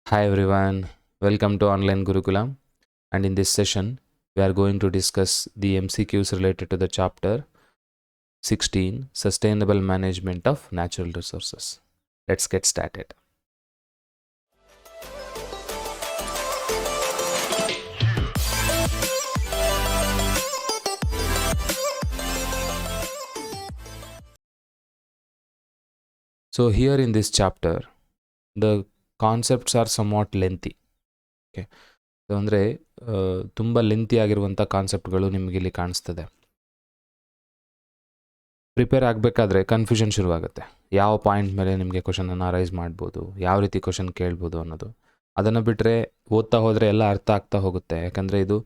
Hi everyone, welcome to Online Gurukulam. And in this session, we are going to discuss the MCQs related to the chapter 16 Sustainable Management of Natural Resources. Let's get started. So, here in this chapter, the concepts are somewhat lengthy. Okay. So ಅಂದರೆ ತುಂಬ lengthy ಆಗಿರುವಂಥ ಕಾನ್ಸೆಪ್ಟ್ಗಳು ನಿಮಗೆ ಇಲ್ಲಿ ಕಾಣಿಸ್ತದೆ. Prepare ಆಗಬೇಕಾದ್ರೆ confusion ಶುರುವಾಗುತ್ತೆ. ಯಾವ point ಮೇಲೆ ನಿಮಗೆ ಕ್ವಶನನ್ನು ರೈಸ್ ಮಾಡ್ಬೋದು, ಯಾವ ರೀತಿ ಕ್ವಶನ್ ಕೇಳ್ಬೋದು ಅನ್ನೋದು. ಅದನ್ನು ಬಿಟ್ಟರೆ ಓದ್ತಾ ಹೋದರೆ ಎಲ್ಲ ಅರ್ಥ ಆಗ್ತಾ ಹೋಗುತ್ತೆ. ಯಾಕಂದರೆ ಇದು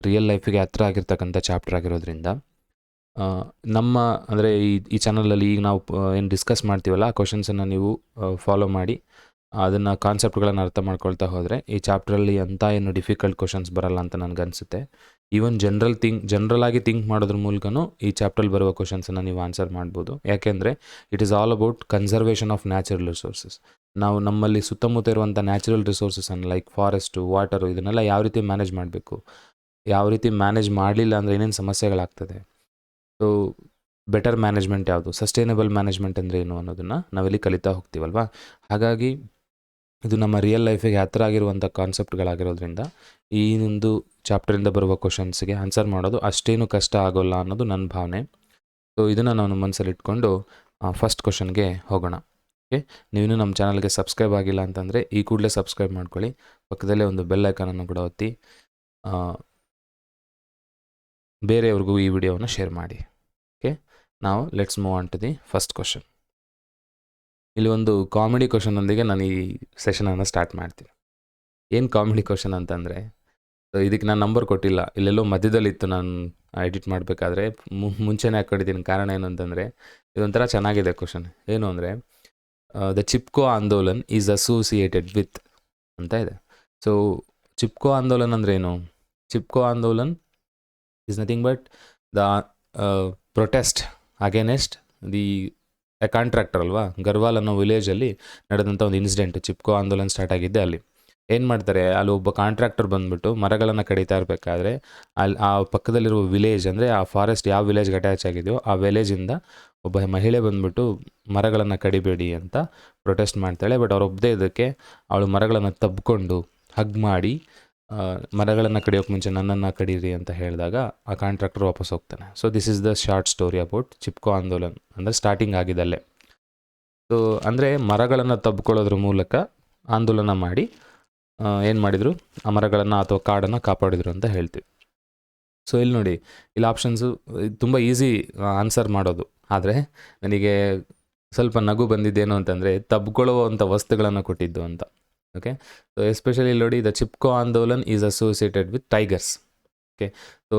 ರಿಯಲ್ ಲೈಫಿಗೆ ಹತ್ರ ಆಗಿರ್ತಕ್ಕಂಥ ಚಾಪ್ಟರ್ ಆಗಿರೋದ್ರಿಂದ ನಮ್ಮ ಅಂದರೆ ಈ ಚಾನಲಲ್ಲಿ ಈಗ ನಾವು ಏನು ಡಿಸ್ಕಸ್ ಮಾಡ್ತೀವಲ್ಲ ಆ ಕ್ವಶನ್ಸನ್ನು ನೀವು ಫಾಲೋ ಮಾಡಿ ಅದನ್ನು ಕಾನ್ಸೆಪ್ಟ್ಗಳನ್ನು ಅರ್ಥ ಮಾಡ್ಕೊಳ್ತಾ ಹೋದರೆ ಈ ಚಾಪ್ಟ್ರಲ್ಲಿ ಅಂಥ ಏನು ಡಿಫಿಕಲ್ಟ್ ಕ್ವಶನ್ಸ್ ಬರಲ್ಲ ಅಂತ ನನಗನ್ಸುತ್ತೆ. ಈವನ್ ಜನರಲ್ ಆಗಿ ಥಿಂಕ್ ಮಾಡೋದ್ರ ಮೂಲಕನೂ ಈ ಚಾಪ್ಟ್ರಲ್ಲಿ ಬರುವ ಕ್ವಶನ್ಸನ್ನು ನೀವು ಆನ್ಸರ್ ಮಾಡ್ಬೋದು. ಯಾಕೆಂದರೆ it is all about conservation of natural resources. ನಾವು ನಮ್ಮಲ್ಲಿ ಸುತ್ತಮುತ್ತ ಇರುವಂಥ ನ್ಯಾಚುರಲ್ ರಿಸೋರ್ಸಸನ್ನು ಲೈಕ್ ಫಾರೆಸ್ಟು, ವಾಟರು, ಇದನ್ನೆಲ್ಲ ಯಾವ ರೀತಿ ಮ್ಯಾನೇಜ್ ಮಾಡಬೇಕು, ಯಾವ ರೀತಿ ಮ್ಯಾನೇಜ್ ಮಾಡಲಿಲ್ಲ ಅಂದರೆ ಏನೇನು ಸಮಸ್ಯೆಗಳಾಗ್ತದೆ, ಸೊ ಬೆಟರ್ ಮ್ಯಾನೇಜ್ಮೆಂಟ್ ಯಾವುದು, ಸಸ್ಟೈನಬಲ್ ಮ್ಯಾನೇಜ್ಮೆಂಟ್ ಅಂದರೆ ಏನು ಅನ್ನೋದನ್ನು ನಾವಿಲ್ಲಿ ಕಲಿತಾ ಹೋಗ್ತೀವಲ್ವಾ. ಹಾಗಾಗಿ ಇದು ನಮ್ಮ ರಿಯಲ್ ಲೈಫಿಗೆ ಹತ್ತಿರ ಆಗಿರುವಂಥ ಕಾನ್ಸೆಪ್ಟ್ಗಳಾಗಿರೋದ್ರಿಂದ ಈ ಒಂದು ಚಾಪ್ಟರಿಂದ ಬರುವ ಕ್ವಶನ್ಸ್ಗೆ ಆನ್ಸರ್ ಮಾಡೋದು ಅಷ್ಟೇನು ಕಷ್ಟ ಆಗೋಲ್ಲ ಅನ್ನೋದು ನನ್ನ ಭಾವನೆ. ಸೊ ಇದನ್ನು ನಾನು ಮನಸ್ಸಲ್ಲಿ ಇಟ್ಕೊಂಡು ಫಸ್ಟ್ ಕ್ವಶನ್ಗೆ ಹೋಗೋಣ. ಓಕೆ, ನೀವಿನ್ನೂ ನಮ್ಮ ಚಾನಲ್ಗೆ ಸಬ್ಸ್ಕ್ರೈಬ್ ಆಗಿಲ್ಲ ಅಂತಂದರೆ ಈ ಕೂಡಲೇ ಸಬ್ಸ್ಕ್ರೈಬ್ ಮಾಡ್ಕೊಳ್ಳಿ. ಪಕ್ಕದಲ್ಲೇ ಒಂದು ಬೆಲ್ ಐಕಾನನ್ನು ಕೂಡ ಒತ್ತಿ ಬೇರೆಯವ್ರಿಗೂ ಈ ವಿಡಿಯೋವನ್ನು ಶೇರ್ ಮಾಡಿ. ಓಕೆ, ನಾವು let's move on to the first question. ಇಲ್ಲಿ ಒಂದು ಕಾಮಿಡಿ ಕ್ವಶನೊಂದಿಗೆ ನಾನು ಈ ಸೆಷನನ್ನು ಸ್ಟಾರ್ಟ್ ಮಾಡ್ತೀನಿ. ಏನು ಕಾಮಿಡಿ ಕ್ವಶನ್ ಅಂತಂದರೆ, ಇದಕ್ಕೆ ನಾನು ನಂಬರ್ ಕೊಟ್ಟಿಲ್ಲ, ಇಲ್ಲೆಲ್ಲೋ ಮಧ್ಯದಲ್ಲಿತ್ತು. ನಾನು ಎಡಿಟ್ ಮಾಡಬೇಕಾದ್ರೆ ಮುಂಚೆನೇ ಹಾಕ್ಕೊಂಡಿದ್ದೀನಿ. ಕಾರಣ ಏನು ಅಂತಂದರೆ ಇದೊಂಥರ ಚೆನ್ನಾಗಿದೆ ಕ್ವಶನ್. ಏನು ಅಂದರೆ the Chipko Andolan is associated with ಅಂತ ಇದೆ. ಸೊ ಚಿಪ್ಕೋ ಆಂದೋಲನ್ ಅಂದರೆ ಏನು? Chipko Andolan is nothing but the protest against the contractor ಅಲ್ವಾ. ಗರ್ವಾಲ್ ಅನ್ನೋ ವಿಲೇಜಲ್ಲಿ ನಡೆದಂಥ ಒಂದು ಇನ್ಸಿಡೆಂಟ್, ಚಿಪ್ಕೋ ಆಂದೋಲನ್ ಸ್ಟಾರ್ಟ್ ಆಗಿದ್ದೆ ಅಲ್ಲಿ. ಏನು ಮಾಡ್ತಾರೆ, ಅಲ್ಲಿ ಒಬ್ಬ ಕಾಂಟ್ರಾಕ್ಟರ್ ಬಂದುಬಿಟ್ಟು ಮರಗಳನ್ನು ಕಡಿತಾ ಇರಬೇಕಾದ್ರೆ ಅಲ್ಲಿ ಆ ಪಕ್ಕದಲ್ಲಿರುವ ವಿಲೇಜ್ ಅಂದರೆ ಆ ಫಾರೆಸ್ಟ್ ಯಾವ ವಿಲೇಜ್ಗೆ ಅಟ್ಯಾಚ್ ಆಗಿದೆಯೋ ಆ ವಿಲೇಜಿಂದ ಒಬ್ಬ ಮಹಿಳೆ ಬಂದುಬಿಟ್ಟು ಮರಗಳನ್ನು ಕಡಿಬೇಡಿ ಅಂತ ಪ್ರೊಟೆಸ್ಟ್ ಮಾಡ್ತಾಳೆ. ಬಟ್ ಅವ್ರು ಒಬ್ಬದೇ ಇದಕ್ಕೆ ಅವಳು ಮರಗಳನ್ನು ತಬ್ಕೊಂಡು ಹಗ್ ಮಾಡಿ ಮರಗಳನ್ನು ಕಡಿಯೋಕ್ಕೆ ಮುಂಚೆ ನನ್ನನ್ನು ಕಡೀರಿ ಅಂತ ಹೇಳಿದಾಗ ಆ ಕಾಂಟ್ರಾಕ್ಟರ್ ವಾಪಸ್ ಹೋಗ್ತಾನೆ. So this is the short story about Chipko Andolan. ಅಂದರೆ ಸ್ಟಾರ್ಟಿಂಗ್ ಆಗಿದ್ದಲ್ಲೇ. ಸೊ ಅಂದರೆ ಮರಗಳನ್ನು ತಬ್ಕೊಳ್ಳೋದ್ರ ಮೂಲಕ ಆಂದೋಲನ ಮಾಡಿ ಏನು ಮಾಡಿದರು, ಆ ಮರಗಳನ್ನು ಅಥವಾ ಕಾಡನ್ನು ಕಾಪಾಡಿದರು ಅಂತ ಹೇಳ್ತೀವಿ. ಸೊ ಇಲ್ಲಿ ನೋಡಿ, ಇಲ್ಲಿ ಆಪ್ಷನ್ಸು ತುಂಬ ಈಸಿ ಆನ್ಸರ್ ಮಾಡೋದು. ಆದರೆ ನನಗೆ ಸ್ವಲ್ಪ ನಗು ಬಂದಿದ್ದೇನು ಅಂತಂದರೆ ತಬ್ಕೊಳ್ಳುವಂಥ ವಸ್ತುಗಳನ್ನು ಕೊಟ್ಟಿದ್ದು ಅಂತ. ಓಕೆ, ಸೊ ಎಸ್ಪೆಷಲಿ ನೋಡಿ, the Chipko Andolan is associated with tigers. Okay, so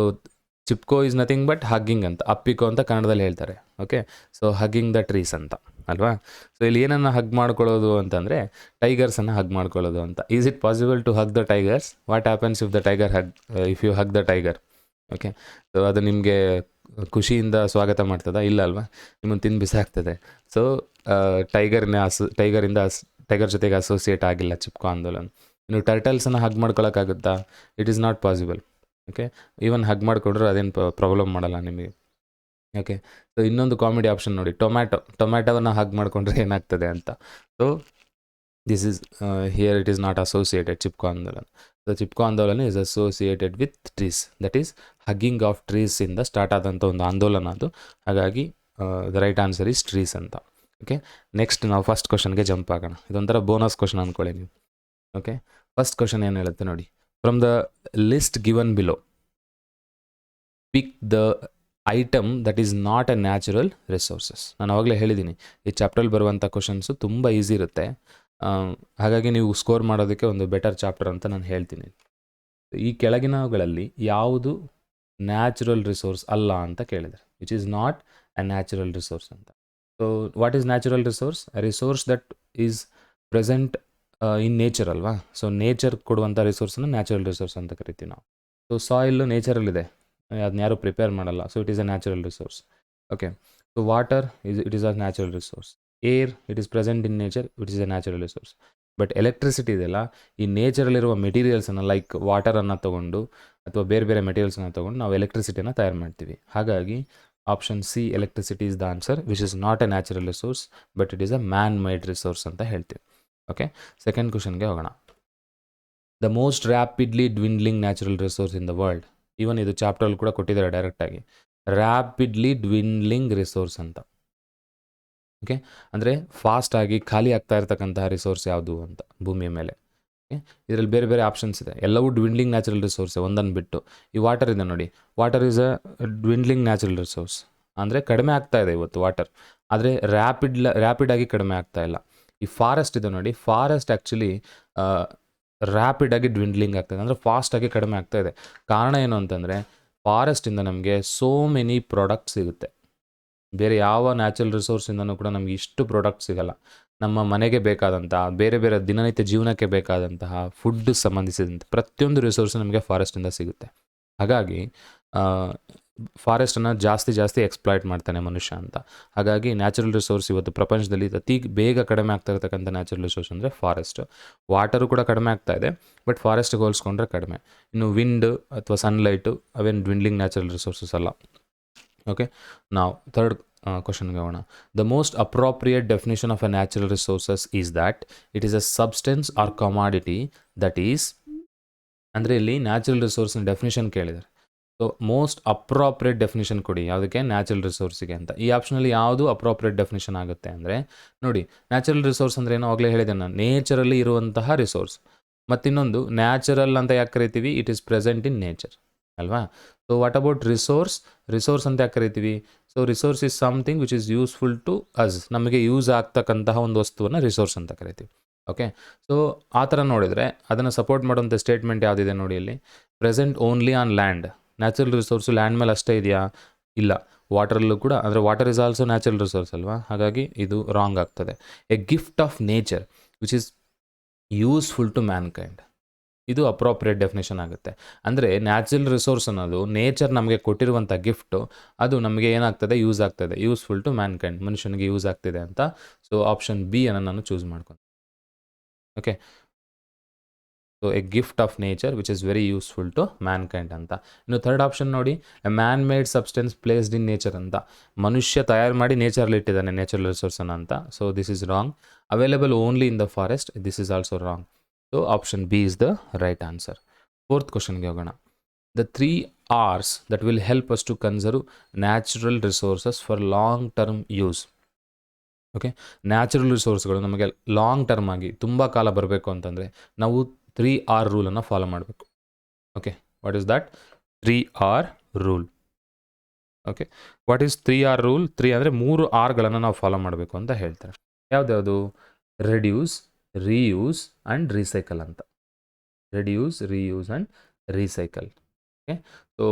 Chipko is nothing but hugging ಅಂತ, ಅಪ್ಪಿಕೋ ಅಂತ ಕನ್ನಡದಲ್ಲಿ ಹೇಳ್ತಾರೆ. Okay, so hugging the trees ಅಂತ ಅಲ್ವಾ. ಸೊ ಇಲ್ಲಿ ಏನನ್ನು ಹಗ್ ಮಾಡ್ಕೊಳ್ಳೋದು ಅಂತಂದರೆ ಟೈಗರ್ಸನ್ನು ಹಗ್ ಮಾಡ್ಕೊಳ್ಳೋದು ಅಂತ. Is it possible to hug the tigers? What happens if the tiger if you hug the tiger? Okay, so ಅದು ನಿಮಗೆ ಖುಷಿಯಿಂದ ಸ್ವಾಗತ ಮಾಡ್ತದ? ಇಲ್ಲ ಅಲ್ವಾ, ನಿಮ್ಮನ್ನು ತಿಂದು ಬಿಸಾಕ್ತದೆ. ಸೊ ಟೈಗರ್ ಜೊತೆಗೆ ಅಸೋಸಿಯೇಟ್ ಆಗಿಲ್ಲ ಚಿಪ್ಕೋ ಆಂದೋಲನ್. ಇನ್ನು ಟರ್ಟಲ್ಸನ್ನು ಹಗ್ ಮಾಡ್ಕೊಳಕ್ಕಾಗುತ್ತಾ? It is not possible. Okay, even hug ಮಾಡಿಕೊಂಡ್ರೆ ಅದೇನು ಪ್ರಾಬ್ಲಮ್ ಮಾಡಲ್ಲ ನಿಮಗೆ. ಓಕೆ, ಸೊ ಇನ್ನೊಂದು ಕಾಮಿಡಿ ಆಪ್ಷನ್ ನೋಡಿ, ಟೊಮ್ಯಾಟೋವನ್ನು ಹಗ್ ಮಾಡಿಕೊಂಡ್ರೆ ಏನಾಗ್ತದೆ ಅಂತ. So this is here it is not associated Chipko Andolan. The Chipko Andolan is associated with trees, that is hugging of ಟ್ರೀಸಿಂದ ಸ್ಟಾರ್ಟ್ ಆದಂಥ ಒಂದು ಆಂದೋಲನ ಅದು. ಹಾಗಾಗಿ the right answer is trees ಅಂತ. ಓಕೆ, ನೆಕ್ಸ್ಟ್ ನಾವು ಫಸ್ಟ್ ಕ್ವಶನ್ಗೆ ಜಂಪ್ ಆಗೋಣ. ಇದೊಂಥರ ಬೋನಸ್ ಕ್ವಶನ್ ಅಂದ್ಕೊಳ್ಳಿ ನೀವು. ಓಕೆ, ಫಸ್ಟ್ ಕ್ವಶನ್ ಏನು ಹೇಳುತ್ತೆ ನೋಡಿ, from the list given below pick the item that is not a natural resources. ನಾನು ಆವಾಗಲೇ ಹೇಳಿದ್ದೀನಿ, ಈ ಚಾಪ್ಟ್ರಲ್ಲಿ ಬರುವಂಥ ಕ್ವಶನ್ಸು ತುಂಬ ಈಸಿ ಇರುತ್ತೆ. ಹಾಗಾಗಿ ನೀವು ಸ್ಕೋರ್ ಮಾಡೋದಕ್ಕೆ ಒಂದು ಬೆಟರ್ ಚಾಪ್ಟರ್ ಅಂತ ನಾನು ಹೇಳ್ತೀನಿ. ಈ ಕೆಳಗಿನವುಗಳಲ್ಲಿ ಯಾವುದು ನ್ಯಾಚುರಲ್ ರಿಸೋರ್ಸ್ ಅಲ್ಲ ಅಂತ ಕೇಳಿದ್ದಾರೆ. Which is not a natural resource ಅಂತ. So what is natural resource? Resource that is present in nature ಅಲ್ವಾ. ಸೊ ನೇಚರ್ ಕೊಡುವಂಥ ರಿಸೋರ್ಸನ್ನು ನ್ಯಾಚುರಲ್ ರಿಸೋರ್ಸ್ ಅಂತ ಕರಿತೀವಿ ನಾವು. ಸೊ ಸಾಯಿಲ್ಲು ನೇಚರಲ್ಲಿದೆ, ಅದನ್ನ ಯಾರು ಪ್ರಿಪೇರ್ ಮಾಡಲ್ಲ. So it is a natural resource. Okay, so water it is a natural resource. Air, it is present in nature, it is a natural resource. But electricity ಇದೆಯಲ್ಲ, ಈ ನೇಚರಲ್ಲಿರುವ ಮೆಟೀರಿಯಲ್ಸನ್ನು like ವಾಟರನ್ನು ತೊಗೊಂಡು ಅಥವಾ ಬೇರೆ ಬೇರೆ ಮೆಟೀರಿಯಲ್ಸನ್ನು ತೊಗೊಂಡು ನಾವು ಎಲೆಕ್ಟ್ರಿಸಿಟಿನ ತಯಾರು ಮಾಡ್ತೀವಿ. ಹಾಗಾಗಿ option C electricity is the answer, which is not a natural resource but it is a man made resource ಅಂತ ಹೇಳ್ತೀವಿ. ಓಕೆ, ಸೆಕೆಂಡ್ ಕ್ವಶನ್ಗೆ ಹೋಗೋಣ. The most rapidly dwindling natural resource in the world. Even ಇದು ಚಾಪ್ಟರಲ್ಲಿ ಕೂಡ ಕೊಟ್ಟಿದ್ದಾರೆ ಡೈರೆಕ್ಟಾಗಿ, rapidly dwindling resource ಅಂತ. ಓಕೆ, ಅಂದರೆ ಫಾಸ್ಟಾಗಿ ಖಾಲಿ ಆಗ್ತಾ ಇರ್ತಕ್ಕಂತಹ ರಿಸೋರ್ಸ್ ಯಾವುದು ಅಂತ ಭೂಮಿಯ ಮೇಲೆ. ಓಕೆ, ಇದರಲ್ಲಿ ಬೇರೆ ಬೇರೆ ಆಪ್ಷನ್ಸ್ ಇದೆ, ಎಲ್ಲವೂ ಡ್ವಿಂಡ್ಲಿಂಗ್ ನ್ಯಾಚುರಲ್ ರಿಸೋರ್ಸ್ ಒಂದನ್ನು ಬಿಟ್ಟು. ಈ ವಾಟರ್ ಇದೆ ನೋಡಿ, water is a dwindling natural resource, ಅಂದರೆ ಕಡಿಮೆ ಆಗ್ತಾ ಇದೆ ಇವತ್ತು ವಾಟರ್, ಆದರೆ ರ್ಯಾಪಿಡಾಗಿ ಕಡಿಮೆ ಆಗ್ತಾ ಇಲ್ಲ. ಈ ಫಾರೆಸ್ಟ್ ಇದೆ ನೋಡಿ, ಫಾರೆಸ್ಟ್ ಆ್ಯಕ್ಚುಲಿ ರ್ಯಾಪಿಡಾಗಿ ಡ್ವಿಂಡ್ಲಿಂಗ್ ಆಗ್ತಾಯಿದೆ, ಅಂದರೆ ಫಾಸ್ಟಾಗಿ ಕಡಿಮೆ ಆಗ್ತಾ ಇದೆ. ಕಾರಣ ಏನು ಅಂತಂದರೆ ಫಾರೆಸ್ಟಿಂದ ನಮಗೆ ಸೋ ಮೆನಿ ಪ್ರಾಡಕ್ಟ್ ಸಿಗುತ್ತೆ. ಬೇರೆ ಯಾವ ನ್ಯಾಚುರಲ್ ರಿಸೋರ್ಸಿಂದನೂ ಕೂಡ ನಮಗೆ ಇಷ್ಟು ಪ್ರಾಡಕ್ಟ್ ಸಿಗಲ್ಲ. ನಮ್ಮ ಮನೆಗೆ ಬೇಕಾದಂತಹ, ಬೇರೆ ಬೇರೆ ದಿನನಿತ್ಯ ಜೀವನಕ್ಕೆ ಬೇಕಾದಂತಹ ಫುಡ್ ಸಂಬಂಧಿಸಿದಂತೆ ಪ್ರತಿಯೊಂದು ರಿಸೋರ್ಸ್ ನಮಗೆ ಫಾರೆಸ್ಟಿಂದ ಸಿಗುತ್ತೆ. ಹಾಗಾಗಿ ಫಾರೆಸ್ಟನ್ನು ಜಾಸ್ತಿ ಎಕ್ಸ್ಪ್ಲಾಯ್ಟ್ ಮಾಡ್ತಾನೆ ಮನುಷ್ಯ ಅಂತ. ಹಾಗಾಗಿ ನ್ಯಾಚುರಲ್ ರಿಸೋರ್ಸ್ ಇವತ್ತು ಪ್ರಪಂಚದಲ್ಲಿ ಅತಿ ಬೇಗ ಕಡಿಮೆ ಆಗ್ತಾ ಇರತಕ್ಕಂಥ ನ್ಯಾಚುರಲ್ ರಿಸೋರ್ಸ್ ಅಂದರೆ ಫಾರೆಸ್ಟ್. ವಾಟರು ಕೂಡ ಕಡಿಮೆ ಆಗ್ತಾ ಇದೆ, ಬಟ್ ಫಾರೆಸ್ಟ್ಗೆ ಹೋಲಿಸ್ಕೊಂಡ್ರೆ ಕಡಿಮೆ. ಇನ್ನು ವಿಂಡ್ ಅಥವಾ ಸನ್ಲೈಟು ಅವೇನು ಡ್ವಿಂಡ್ಲಿಂಗ್ ನ್ಯಾಚುರಲ್ ರಿಸೋರ್ಸಸ್ ಅಲ್ಲ. ಓಕೆ, ನಾವು ಥರ್ಡ್ ಕ್ವಶನ್ಗೆ ಹೋಗೋಣ. The most appropriate definition of a natural resources is that it is a substance or commodity that is, ಅಂದರೆ ಇಲ್ಲಿ ನ್ಯಾಚುರಲ್ ರಿಸೋರ್ಸ್ನ ಡೆಫಿನೇಷನ್ ಕೇಳಿದ್ದಾರೆ. ಸೊ ಮೋಸ್ಟ್ ಅಪ್ರೋಪ್ರಿಯೇಟ್ ಡೆಫಿನೇಷನ್ ಕೊಡಿ ಯಾವುದಕ್ಕೆ, ನ್ಯಾಚುರಲ್ ರಿಸೋರ್ಸಿಗೆ ಅಂತ. ಈ ಆಪ್ಷನಲ್ಲಿ ಯಾವುದು ಅಪ್ರೋಪ್ರಿಯೇಟ್ ಡೆಫಿನೇಷನ್ ಆಗುತ್ತೆ ಅಂದರೆ ನೋಡಿ, ನ್ಯಾಚುರಲ್ ರಿಸೋರ್ಸ್ ಅಂದರೆ ಏನೋ ಆಗಲೇ ಹೇಳಿದೆ ನಾನು, ನೇಚರಲ್ಲಿ ಇರುವಂತಹ ರಿಸೋರ್ಸ್. ಮತ್ತಿನ್ನೊಂದು ನ್ಯಾಚುರಲ್ ಅಂತ ಯಾಕೆ ಕರಿತೀವಿ, it is present in nature ಅಲ್ವಾ. ಸೊ ವಾಟ್ ಅಬೌಟ್ ರಿಸೋರ್ಸ್ ಅಂತ ಯಾಕೆ ಕರಿತೀವಿ. So resource is something which is useful to us, ನಮಗೆ ಯೂಸ್ ಆಗ್ತಕ್ಕಂತಹ ಒಂದು ವಸ್ತುವನ್ನು ರಿಸೋರ್ಸ್ ಅಂತ ಕರಿತೀವಿ. ಓಕೆ, ಸೊ ಆ ಥರ ನೋಡಿದರೆ ಅದನ್ನು ಸಪೋರ್ಟ್ ಮಾಡುವಂಥ ಸ್ಟೇಟ್ಮೆಂಟ್ ಯಾವುದಿದೆ ನೋಡಿ ಇಲ್ಲಿ, present only on land. Natural resource land ಮೇಲೆ ಅಷ್ಟೇ ಇದೆಯಾ, ಇಲ್ಲ, ವಾಟರಲ್ಲೂ ಕೂಡ, ಅಂದರೆ water is also natural resource ಅಲ್ವಾ. ಹಾಗಾಗಿ ಇದು ರಾಂಗ್ ಆಗ್ತದೆ. A gift of nature which is useful to Mankind, ಇದು ಅಪ್ರೋಪ್ರಿಯೇಟ್ ಡೆಫಿನೇಷನ್ ಆಗುತ್ತೆ. ಅಂದರೆ ನ್ಯಾಚುರಲ್ ರಿಸೋರ್ಸ್ ಅನ್ನೋದು ನೇಚರ್ ನಮಗೆ ಕೊಟ್ಟಿರುವಂಥ ಗಿಫ್ಟು, ಅದು ನಮಗೆ ಏನಾಗ್ತದೆ, ಯೂಸ್ ಆಗ್ತದೆ, ಯೂಸ್ಫುಲ್ ಟು ಮ್ಯಾನ್ಕೈಂಡ್, ಮನುಷ್ಯನಿಗೆ ಯೂಸ್ ಆಗ್ತಿದೆ ಅಂತ. ಸೊ ಆಪ್ಷನ್ ಬಿ ಅನ್ನು ನಾನು ಚೂಸ್ ಮಾಡ್ಕೊಂಡು. Okay, so a gift of nature which is very useful to mankind ಅಂತ. ಇನ್ನು ಥರ್ಡ್ ಆಪ್ಷನ್ ನೋಡಿ, a man made substance placed in nature ಅಂತ, ಮನುಷ್ಯ ತಯಾರು ಮಾಡಿ ನೇಚರಲ್ಲಿ ಇಟ್ಟಿದ್ದಾನೆ ನ್ಯಾಚುರಲ್ ರಿಸೋರ್ಸನ್ನು ಅಂತ. So this is wrong. Available only in the forest, this is also wrong. So option B is the right answer. Fourth ಕ್ವಶನ್ಗೆ ಹೋಗೋಣ. The 3 R's that will help us to conserve natural resources for long term use. Okay, natural ರಿಸೋರ್ಸ್ಗಳು ನಮಗೆ long term ಆಗಿ ತುಂಬ ಕಾಲ ಬರಬೇಕು ಅಂತಂದರೆ ನಾವು 3R ರೂಲನ್ನು ಫಾಲೋ ಮಾಡಬೇಕು. Okay, what is that 3R rule? Okay, what is 3R rule? 3 ಅಂದರೆ 3 Rಗಳನ್ನು ನಾವು ಫಾಲೋ ಮಾಡಬೇಕು ಅಂತ ಹೇಳ್ತಾರೆ. ಯಾವುದ್ಯಾವುದು? ರೆಡ್ಯೂಸ್, ರೀಯೂಸ್ ಆ್ಯಂಡ್ ರೀಸೈಕಲ್ ಅಂತ. Reduce, reuse and recycle. Okay, so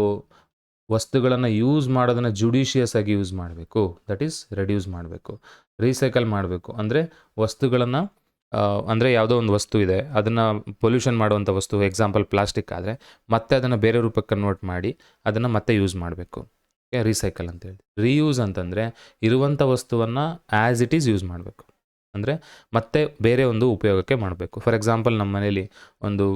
ವಸ್ತುಗಳನ್ನು ಯೂಸ್ ಮಾಡೋದನ್ನು ಜುಡಿಷಿಯಸ್ ಆಗಿ ಯೂಸ್ ಮಾಡಬೇಕು, ದಟ್ ಈಸ್ ರೆಡ್ಯೂಸ್ ಮಾಡಬೇಕು. ರೀಸೈಕಲ್ ಮಾಡಬೇಕು ಅಂದರೆ ವಸ್ತುಗಳನ್ನು, ಅಂದರೆ ಯಾವುದೋ ಒಂದು ವಸ್ತು ಇದೆ, ಅದನ್ನು ಪೊಲ್ಯೂಷನ್ ಮಾಡುವಂಥ ವಸ್ತು, ಎಕ್ಸಾಂಪಲ್ ಪ್ಲಾಸ್ಟಿಕ್ ಆದರೆ ಮತ್ತೆ ಅದನ್ನು ಬೇರೆ ರೂಪಕ್ಕೆ ಕನ್ವರ್ಟ್ ಮಾಡಿ ಅದನ್ನು ಮತ್ತೆ ಯೂಸ್ ಮಾಡಬೇಕು. ಓಕೆ, ರೀಸೈಕಲ್ ಅಂತೇಳಿ. ರೀಯೂಸ್ ಅಂತಂದರೆ ಇರುವಂಥ ವಸ್ತುವನ್ನು ಆ್ಯಸ್ ಇಟ್ ಈಸ್ ಯೂಸ್ ಮಾಡಬೇಕು, ಅಂದರೆ ಮತ್ತೆ ಬೇರೆ ಒಂದು ಉಪಯೋಗಕ್ಕೆ ಮಾಡಬೇಕು. ಫಾರ್ ಎಕ್ಸಾಂಪಲ್ ನಮ್ಮ ಮನೇಲಿ ಒಂದು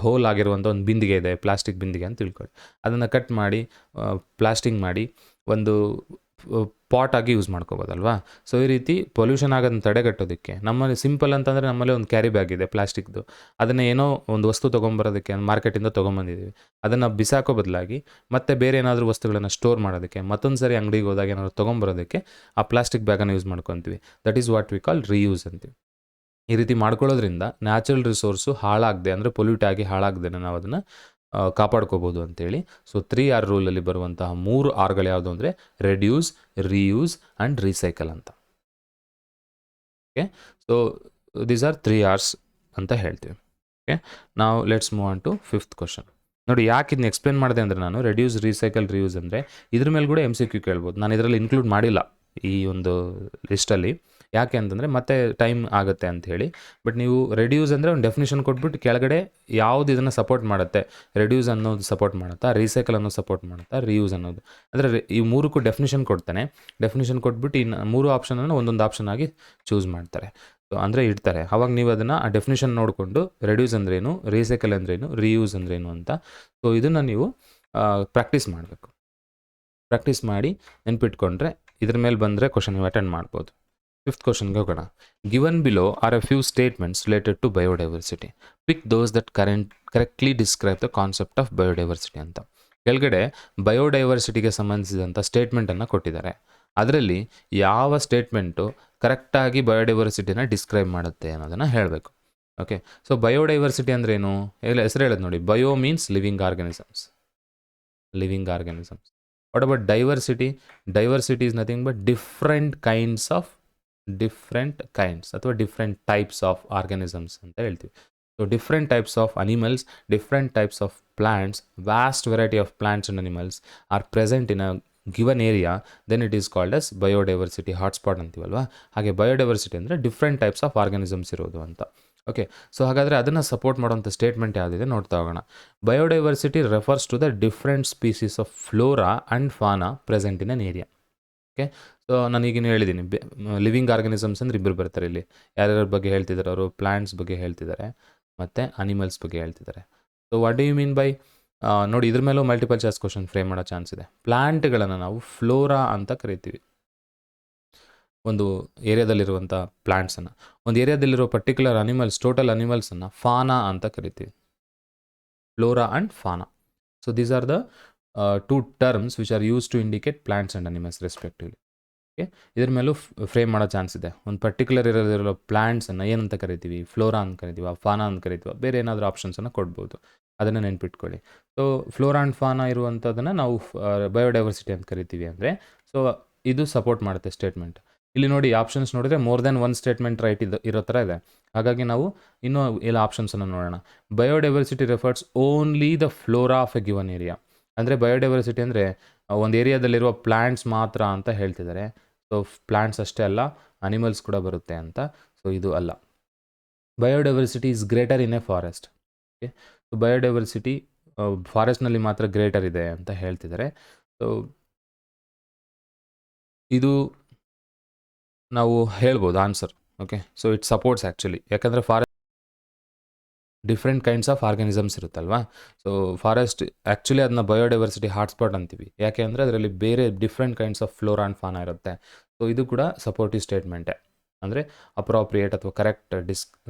ಹೋಲ್ ಆಗಿರುವಂಥ ಒಂದು ಬಿಂದಿಗೆ ಇದೆ, ಪ್ಲಾಸ್ಟಿಕ್ ಬಿಂದಿಗೆ ಅಂತ ತಿಳ್ಕೊಳ್ಳಿ. ಅದನ್ನು ಕಟ್ ಮಾಡಿ ಪ್ಲಾಸ್ಟಿಂಗ್ ಮಾಡಿ ಒಂದು ಪಾಟ್ ಆಗಿ ಯೂಸ್ ಮಾಡ್ಕೋಬೋದಲ್ವಾ. ಸೊ ಈ ರೀತಿ ಪೊಲ್ಯೂಷನ್ ಆಗೋದನ್ನ ತಡೆಗಟ್ಟೋದಕ್ಕೆ ನಮ್ಮಲ್ಲಿ ಸಿಂಪಲ್ ಅಂತಂದರೆ ನಮ್ಮಲ್ಲಿ ಒಂದು ಕ್ಯಾರಿ ಬ್ಯಾಗ್ ಇದೆ ಪ್ಲಾಸ್ಟಿಕ್ದು, ಅದನ್ನು ಏನೋ ಒಂದು ವಸ್ತು ತೊಗೊಂಬರೋದಕ್ಕೆ ಮಾರ್ಕೆಟಿಂದ ತೊಗೊಂಬಂದಿದ್ದೀವಿ, ಅದನ್ನು ಬಿಸಾಕೋ ಬದಲಾಗಿ ಮತ್ತೆ ಬೇರೆ ಏನಾದರೂ ವಸ್ತುಗಳನ್ನು ಸ್ಟೋರ್ ಮಾಡೋದಕ್ಕೆ ಮತ್ತೊಂದು ಸರಿ ಅಂಗಡಿಗೆ ಹೋದಾಗ ಏನಾದರೂ ತೊಗೊಂಬರೋದಕ್ಕೆ ಆ ಪ್ಲಾಸ್ಟಿಕ್ ಬ್ಯಾಗನ್ನು ಯೂಸ್ ಮಾಡ್ಕೊತೀವಿ. That is what we call reuse ಅಂತೀವಿ. ಈ ರೀತಿ ಮಾಡ್ಕೊಳ್ಳೋದ್ರಿಂದ ನ್ಯಾಚುರಲ್ ರಿಸೋರ್ಸು ಹಾಳಾಗದೆ, ಅಂದರೆ ಪೊಲ್ಯೂಟ್ ಆಗಿ ಹಾಳಾಗದೆ ನಾವು ಅದನ್ನು ಕಾಪಾಡ್ಕೋಬೋದು ಅಂತೇಳಿ. ಸೊ 3R ರೂಲಲ್ಲಿ ಬರುವಂತಹ 3 Rಗಳು ಯಾವುದು ಅಂದರೆ ರೆಡ್ಯೂಸ್, ರೀಯೂಸ್ ಆ್ಯಂಡ್ ರೀಸೈಕಲ್ ಅಂತ. Okay, so these are 3 R's ಅಂತ ಹೇಳ್ತೀವಿ. ಓಕೆ, ನಾವು let's move on to 5th question. ನೋಡಿ, ಯಾಕೆ ಇದನ್ನ ಎಕ್ಸ್ಪ್ಲೇನ್ ಮಾಡಿದೆ ಅಂದರೆ ನಾನು ರೆಡ್ಯೂಸ್, ರೀಸೈಕಲ್, ರೀಯೂಸ್ ಅಂದರೆ ಇದ್ರ ಮೇಲೆ ಕೂಡ MCQ ಕೇಳ್ಬೋದು. ನಾನು ಇದರಲ್ಲಿ ಇನ್ಕ್ಲೂಡ್ ಮಾಡಿಲ್ಲ ಈ ಒಂದು ಲಿಸ್ಟಲ್ಲಿ. ಯಾಕೆ ಅಂತಂದರೆ ಮತ್ತೆ ಟೈಮ್ ಆಗುತ್ತೆ ಅಂಥೇಳಿ. ಬಟ್ ನೀವು ರೆಡ್ಯೂಸ್ ಅಂದರೆ ಒಂದು ಡೆಫಿನೇಷನ್ ಕೊಟ್ಬಿಟ್ಟು ಕೆಳಗಡೆ ಯಾವುದು ಇದನ್ನು ಸಪೋರ್ಟ್ ಮಾಡುತ್ತೆ, ರೆಡ್ಯೂಸ್ ಅನ್ನೋದು ಸಪೋರ್ಟ್ ಮಾಡುತ್ತಾ, ರೀಸೈಕಲ್ ಅನ್ನೋದು ಸಪೋರ್ಟ್ ಮಾಡುತ್ತಾ, ರೀಯೂಸ್ ಅನ್ನೋದು, ಅಂದರೆ ಈ ಮೂರಕ್ಕೂ ಡೆಫಿನೇಷನ್ ಕೊಡ್ತಾನೆ. ಡೆಫಿನೇಷನ್ ಕೊಟ್ಬಿಟ್ಟು ಈ 3 ಆಪ್ಷನನ್ನು ಒಂದೊಂದು ಆಪ್ಷನ್ ಆಗಿ ಚೂಸ್ ಮಾಡ್ತಾರೆ. ಸೊ ಅಂದರೆ ಇಡ್ತಾರೆ. ಅವಾಗ ನೀವು ಅದನ್ನು ಆ ಡೆಫಿನಿಷನ್ ನೋಡಿಕೊಂಡು ರೆಡ್ಯೂಸ್ ಅಂದ್ರೇನು, ರೀಸೈಕಲ್ ಅಂದ್ರೇನು, ರೀಯೂಸ್ ಅಂದ್ರೇನು ಅಂತ. ಸೊ ಇದನ್ನು ನೀವು ಪ್ರಾಕ್ಟೀಸ್ ಮಾಡಬೇಕು. ಪ್ರಾಕ್ಟೀಸ್ ಮಾಡಿ ನೆನ್ಪಿಟ್ಕೊಂಡ್ರೆ ಇದ್ರ ಮೇಲೆ ಬಂದರೆ ಕ್ವಶನ್ ನೀವು ಅಟೆಂಡ್ ಮಾಡ್ಬೋದು. 5th ಕ್ವಶನ್ಗೆ ಹೋಗೋಣ. Given below are a few statements related to biodiversity. Pick those that correctly describe the concept of biodiversity ಅಂತ. ಕೆಳಗಡೆ ಬಯೋಡೈವರ್ಸಿಟಿಗೆ ಸಂಬಂಧಿಸಿದಂಥ ಸ್ಟೇಟ್ಮೆಂಟನ್ನು ಕೊಟ್ಟಿದ್ದಾರೆ. ಅದರಲ್ಲಿ ಯಾವ ಸ್ಟೇಟ್ಮೆಂಟು ಕರೆಕ್ಟಾಗಿ ಬಯೋಡೈವರ್ಸಿಟಿನ ಡಿಸ್ಕ್ರೈಬ್ ಮಾಡುತ್ತೆ ಅನ್ನೋದನ್ನು ಹೇಳಬೇಕು. ಓಕೆ, ಸೊ ಬಯೋಡೈವರ್ಸಿಟಿ ಅಂದ್ರೇನು? ಹೆಸರು ಹೇಳೋದು ನೋಡಿ, bio means living organisms. What about diversity? Diversity is nothing but different kinds ಅಥವಾ different types of organisms ಅಂತ ಹೇಳ್ತೀವಿ. So different types of animals, different types of plants, vast variety of plants and animals are present in a given area, then it is called as biodiversity hotspot ಅಂತೀವಲ್ವಾ. ಹಾಗೆ biodiversity ಅಂದರೆ different types of organisms ಇರೋದು ಅಂತ. Okay, so ಹಾಗಾದರೆ ಅದನ್ನು support ಮಾಡೋಂಥ statement ಯಾವುದಿದೆ ನೋಡ್ತಾ ಹೋಗೋಣ. Biodiversity refers to the different species of flora and fauna present in an area. Okay, so ನಾನೀಗಿನ್ನೂ ಹೇಳಿದ್ದೀನಿ, ಲಿವಿಂಗ್ ಆರ್ಗನಿಸಮ್ಸ್ ಅಂದರೆ ಇಬ್ಬರು ಬರ್ತಾರೆ ಇಲ್ಲಿ. ಯಾರ್ಯಾರ ಬಗ್ಗೆ ಹೇಳ್ತಿದ್ದಾರೆ ಅವರು? ಪ್ಲಾಂಟ್ಸ್ ಬಗ್ಗೆ ಹೇಳ್ತಿದ್ದಾರೆ ಮತ್ತು ಅನಿಮಲ್ಸ್ ಬಗ್ಗೆ ಹೇಳ್ತಿದ್ದಾರೆ. So what do you mean by ನೋಡಿ, ಇದ್ರ ಮೇಲೂ ಮಲ್ಟಿಪಲ್ ಚಾಯ್ಸ್ ಕ್ವಶನ್ ಫ್ರೇಮ್ ಮಾಡೋ ಚಾನ್ಸ್ ಇದೆ. ಪ್ಲಾಂಟ್ಗಳನ್ನು ನಾವು ಫ್ಲೋರಾ ಅಂತ ಕರಿತೀವಿ, ಒಂದು ಏರಿಯಾದಲ್ಲಿರುವಂಥ ಪ್ಲಾಂಟ್ಸನ್ನು. ಒಂದು ಏರಿಯಾದಲ್ಲಿರೋ ಪರ್ಟಿಕ್ಯುಲರ್ ಅನಿಮಲ್ಸ್, ಟೋಟಲ್ ಅನಿಮಲ್ಸನ್ನು ಫಾನಾ ಅಂತ ಕರಿತೀವಿ, flora and fauna. So these are the two terms which are use to indicate plants and animals respectively. Okay, ಇದ್ರ ಮೇಲೂ ಫ್ರೇಮ್ ಮಾಡೋ ಚಾನ್ಸ್ ಇದೆ. ಒಂದು ಪರ್ಟಿಕ್ಯುಲರ್ ಏರಿಯಾದಲ್ಲಿರೋ ಪ್ಲಾಂಟ್ಸನ್ನು ಏನಂತ ಕರಿತೀವಿ? ಫ್ಲೋರಾ ಅಂತ ಕರಿತೀವಿ, ಫಾನಾ ಅಂತ ಕರಿತೀವಿ, ಬೇರೆ ಏನಾದರೂ ಆಪ್ಷನ್ಸನ್ನು ಕೊಡ್ಬೋದು. ಅದನ್ನು ನೆನ್ಪಿಟ್ಕೊಳ್ಳಿ. ಸೊ ಫ್ಲೋರಾ ಆ್ಯಂಡ್ ಫಾನಾ ಇರುವಂಥದ್ದನ್ನು ನಾವು ಬಯೋಡೈವರ್ಸಿಟಿ ಅಂತ ಕರಿತೀವಿ ಅಂದರೆ, ಸೊ ಇದು ಸಪೋರ್ಟ್ ಮಾಡುತ್ತೆ ಸ್ಟೇಟ್ಮೆಂಟ್. ಇಲ್ಲಿ ನೋಡಿ, ಆಪ್ಷನ್ಸ್ ನೋಡಿದರೆ more than one statement right ಇರೋ ಥರ ಇದೆ. ಹಾಗಾಗಿ ನಾವು ಇನ್ನೂ ಎಲ್ಲ ಆಪ್ಷನ್ಸನ್ನು ನೋಡೋಣ. Biodiversity refers only the flora of A given area. ಅಂದರೆ ಬಯೋಡೈವರ್ಸಿಟಿ ಅಂದರೆ ಒಂದು ಏರಿಯಾದಲ್ಲಿರುವ ಪ್ಲ್ಯಾಂಟ್ಸ್ ಮಾತ್ರ ಅಂತ ಹೇಳ್ತಿದ್ದಾರೆ. ಸೊ ಪ್ಲ್ಯಾಂಟ್ಸ್ ಅಷ್ಟೇ ಅಲ್ಲ, ಅನಿಮಲ್ಸ್ ಕೂಡ ಬರುತ್ತೆ ಅಂತ. ಸೊ ಇದು ಅಲ್ಲ. Biodiversity is greater in a forest. Okay, so biodiversity ಫಾರೆಸ್ಟ್ನಲ್ಲಿ ಮಾತ್ರ ಗ್ರೇಟರ್ ಇದೆ ಅಂತ ಹೇಳ್ತಿದ್ದಾರೆ. ಸೊ ಇದು ನಾವು ಹೇಳ್ಬೋದು answer. Okay, so it supports actually, ಯಾಕಂದರೆ forest different kinds of organisms ಇರುತ್ತಲ್ವಾ. ಸೊ ಫಾರೆಸ್ಟ್ ಆ್ಯಕ್ಚುಲಿ ಅದನ್ನ ಬಯೋಡೈವರ್ಸಿಟಿ ಹಾಟ್ಸ್ಪಾಟ್ ಅಂತೀವಿ, ಯಾಕೆ ಅಂದರೆ ಅದರಲ್ಲಿ ಬೇರೆ different kinds of flora and fauna ಇರುತ್ತೆ. ಸೊ ಇದು ಕೂಡ ಸಪೋರ್ಟಿವ್ ಸ್ಟೇಟ್ಮೆಂಟೇ, ಅಂದರೆ ಅಪ್ರಾಪ್ರಿಯೇಟ್ ಅಥವಾ ಕರೆಕ್ಟ್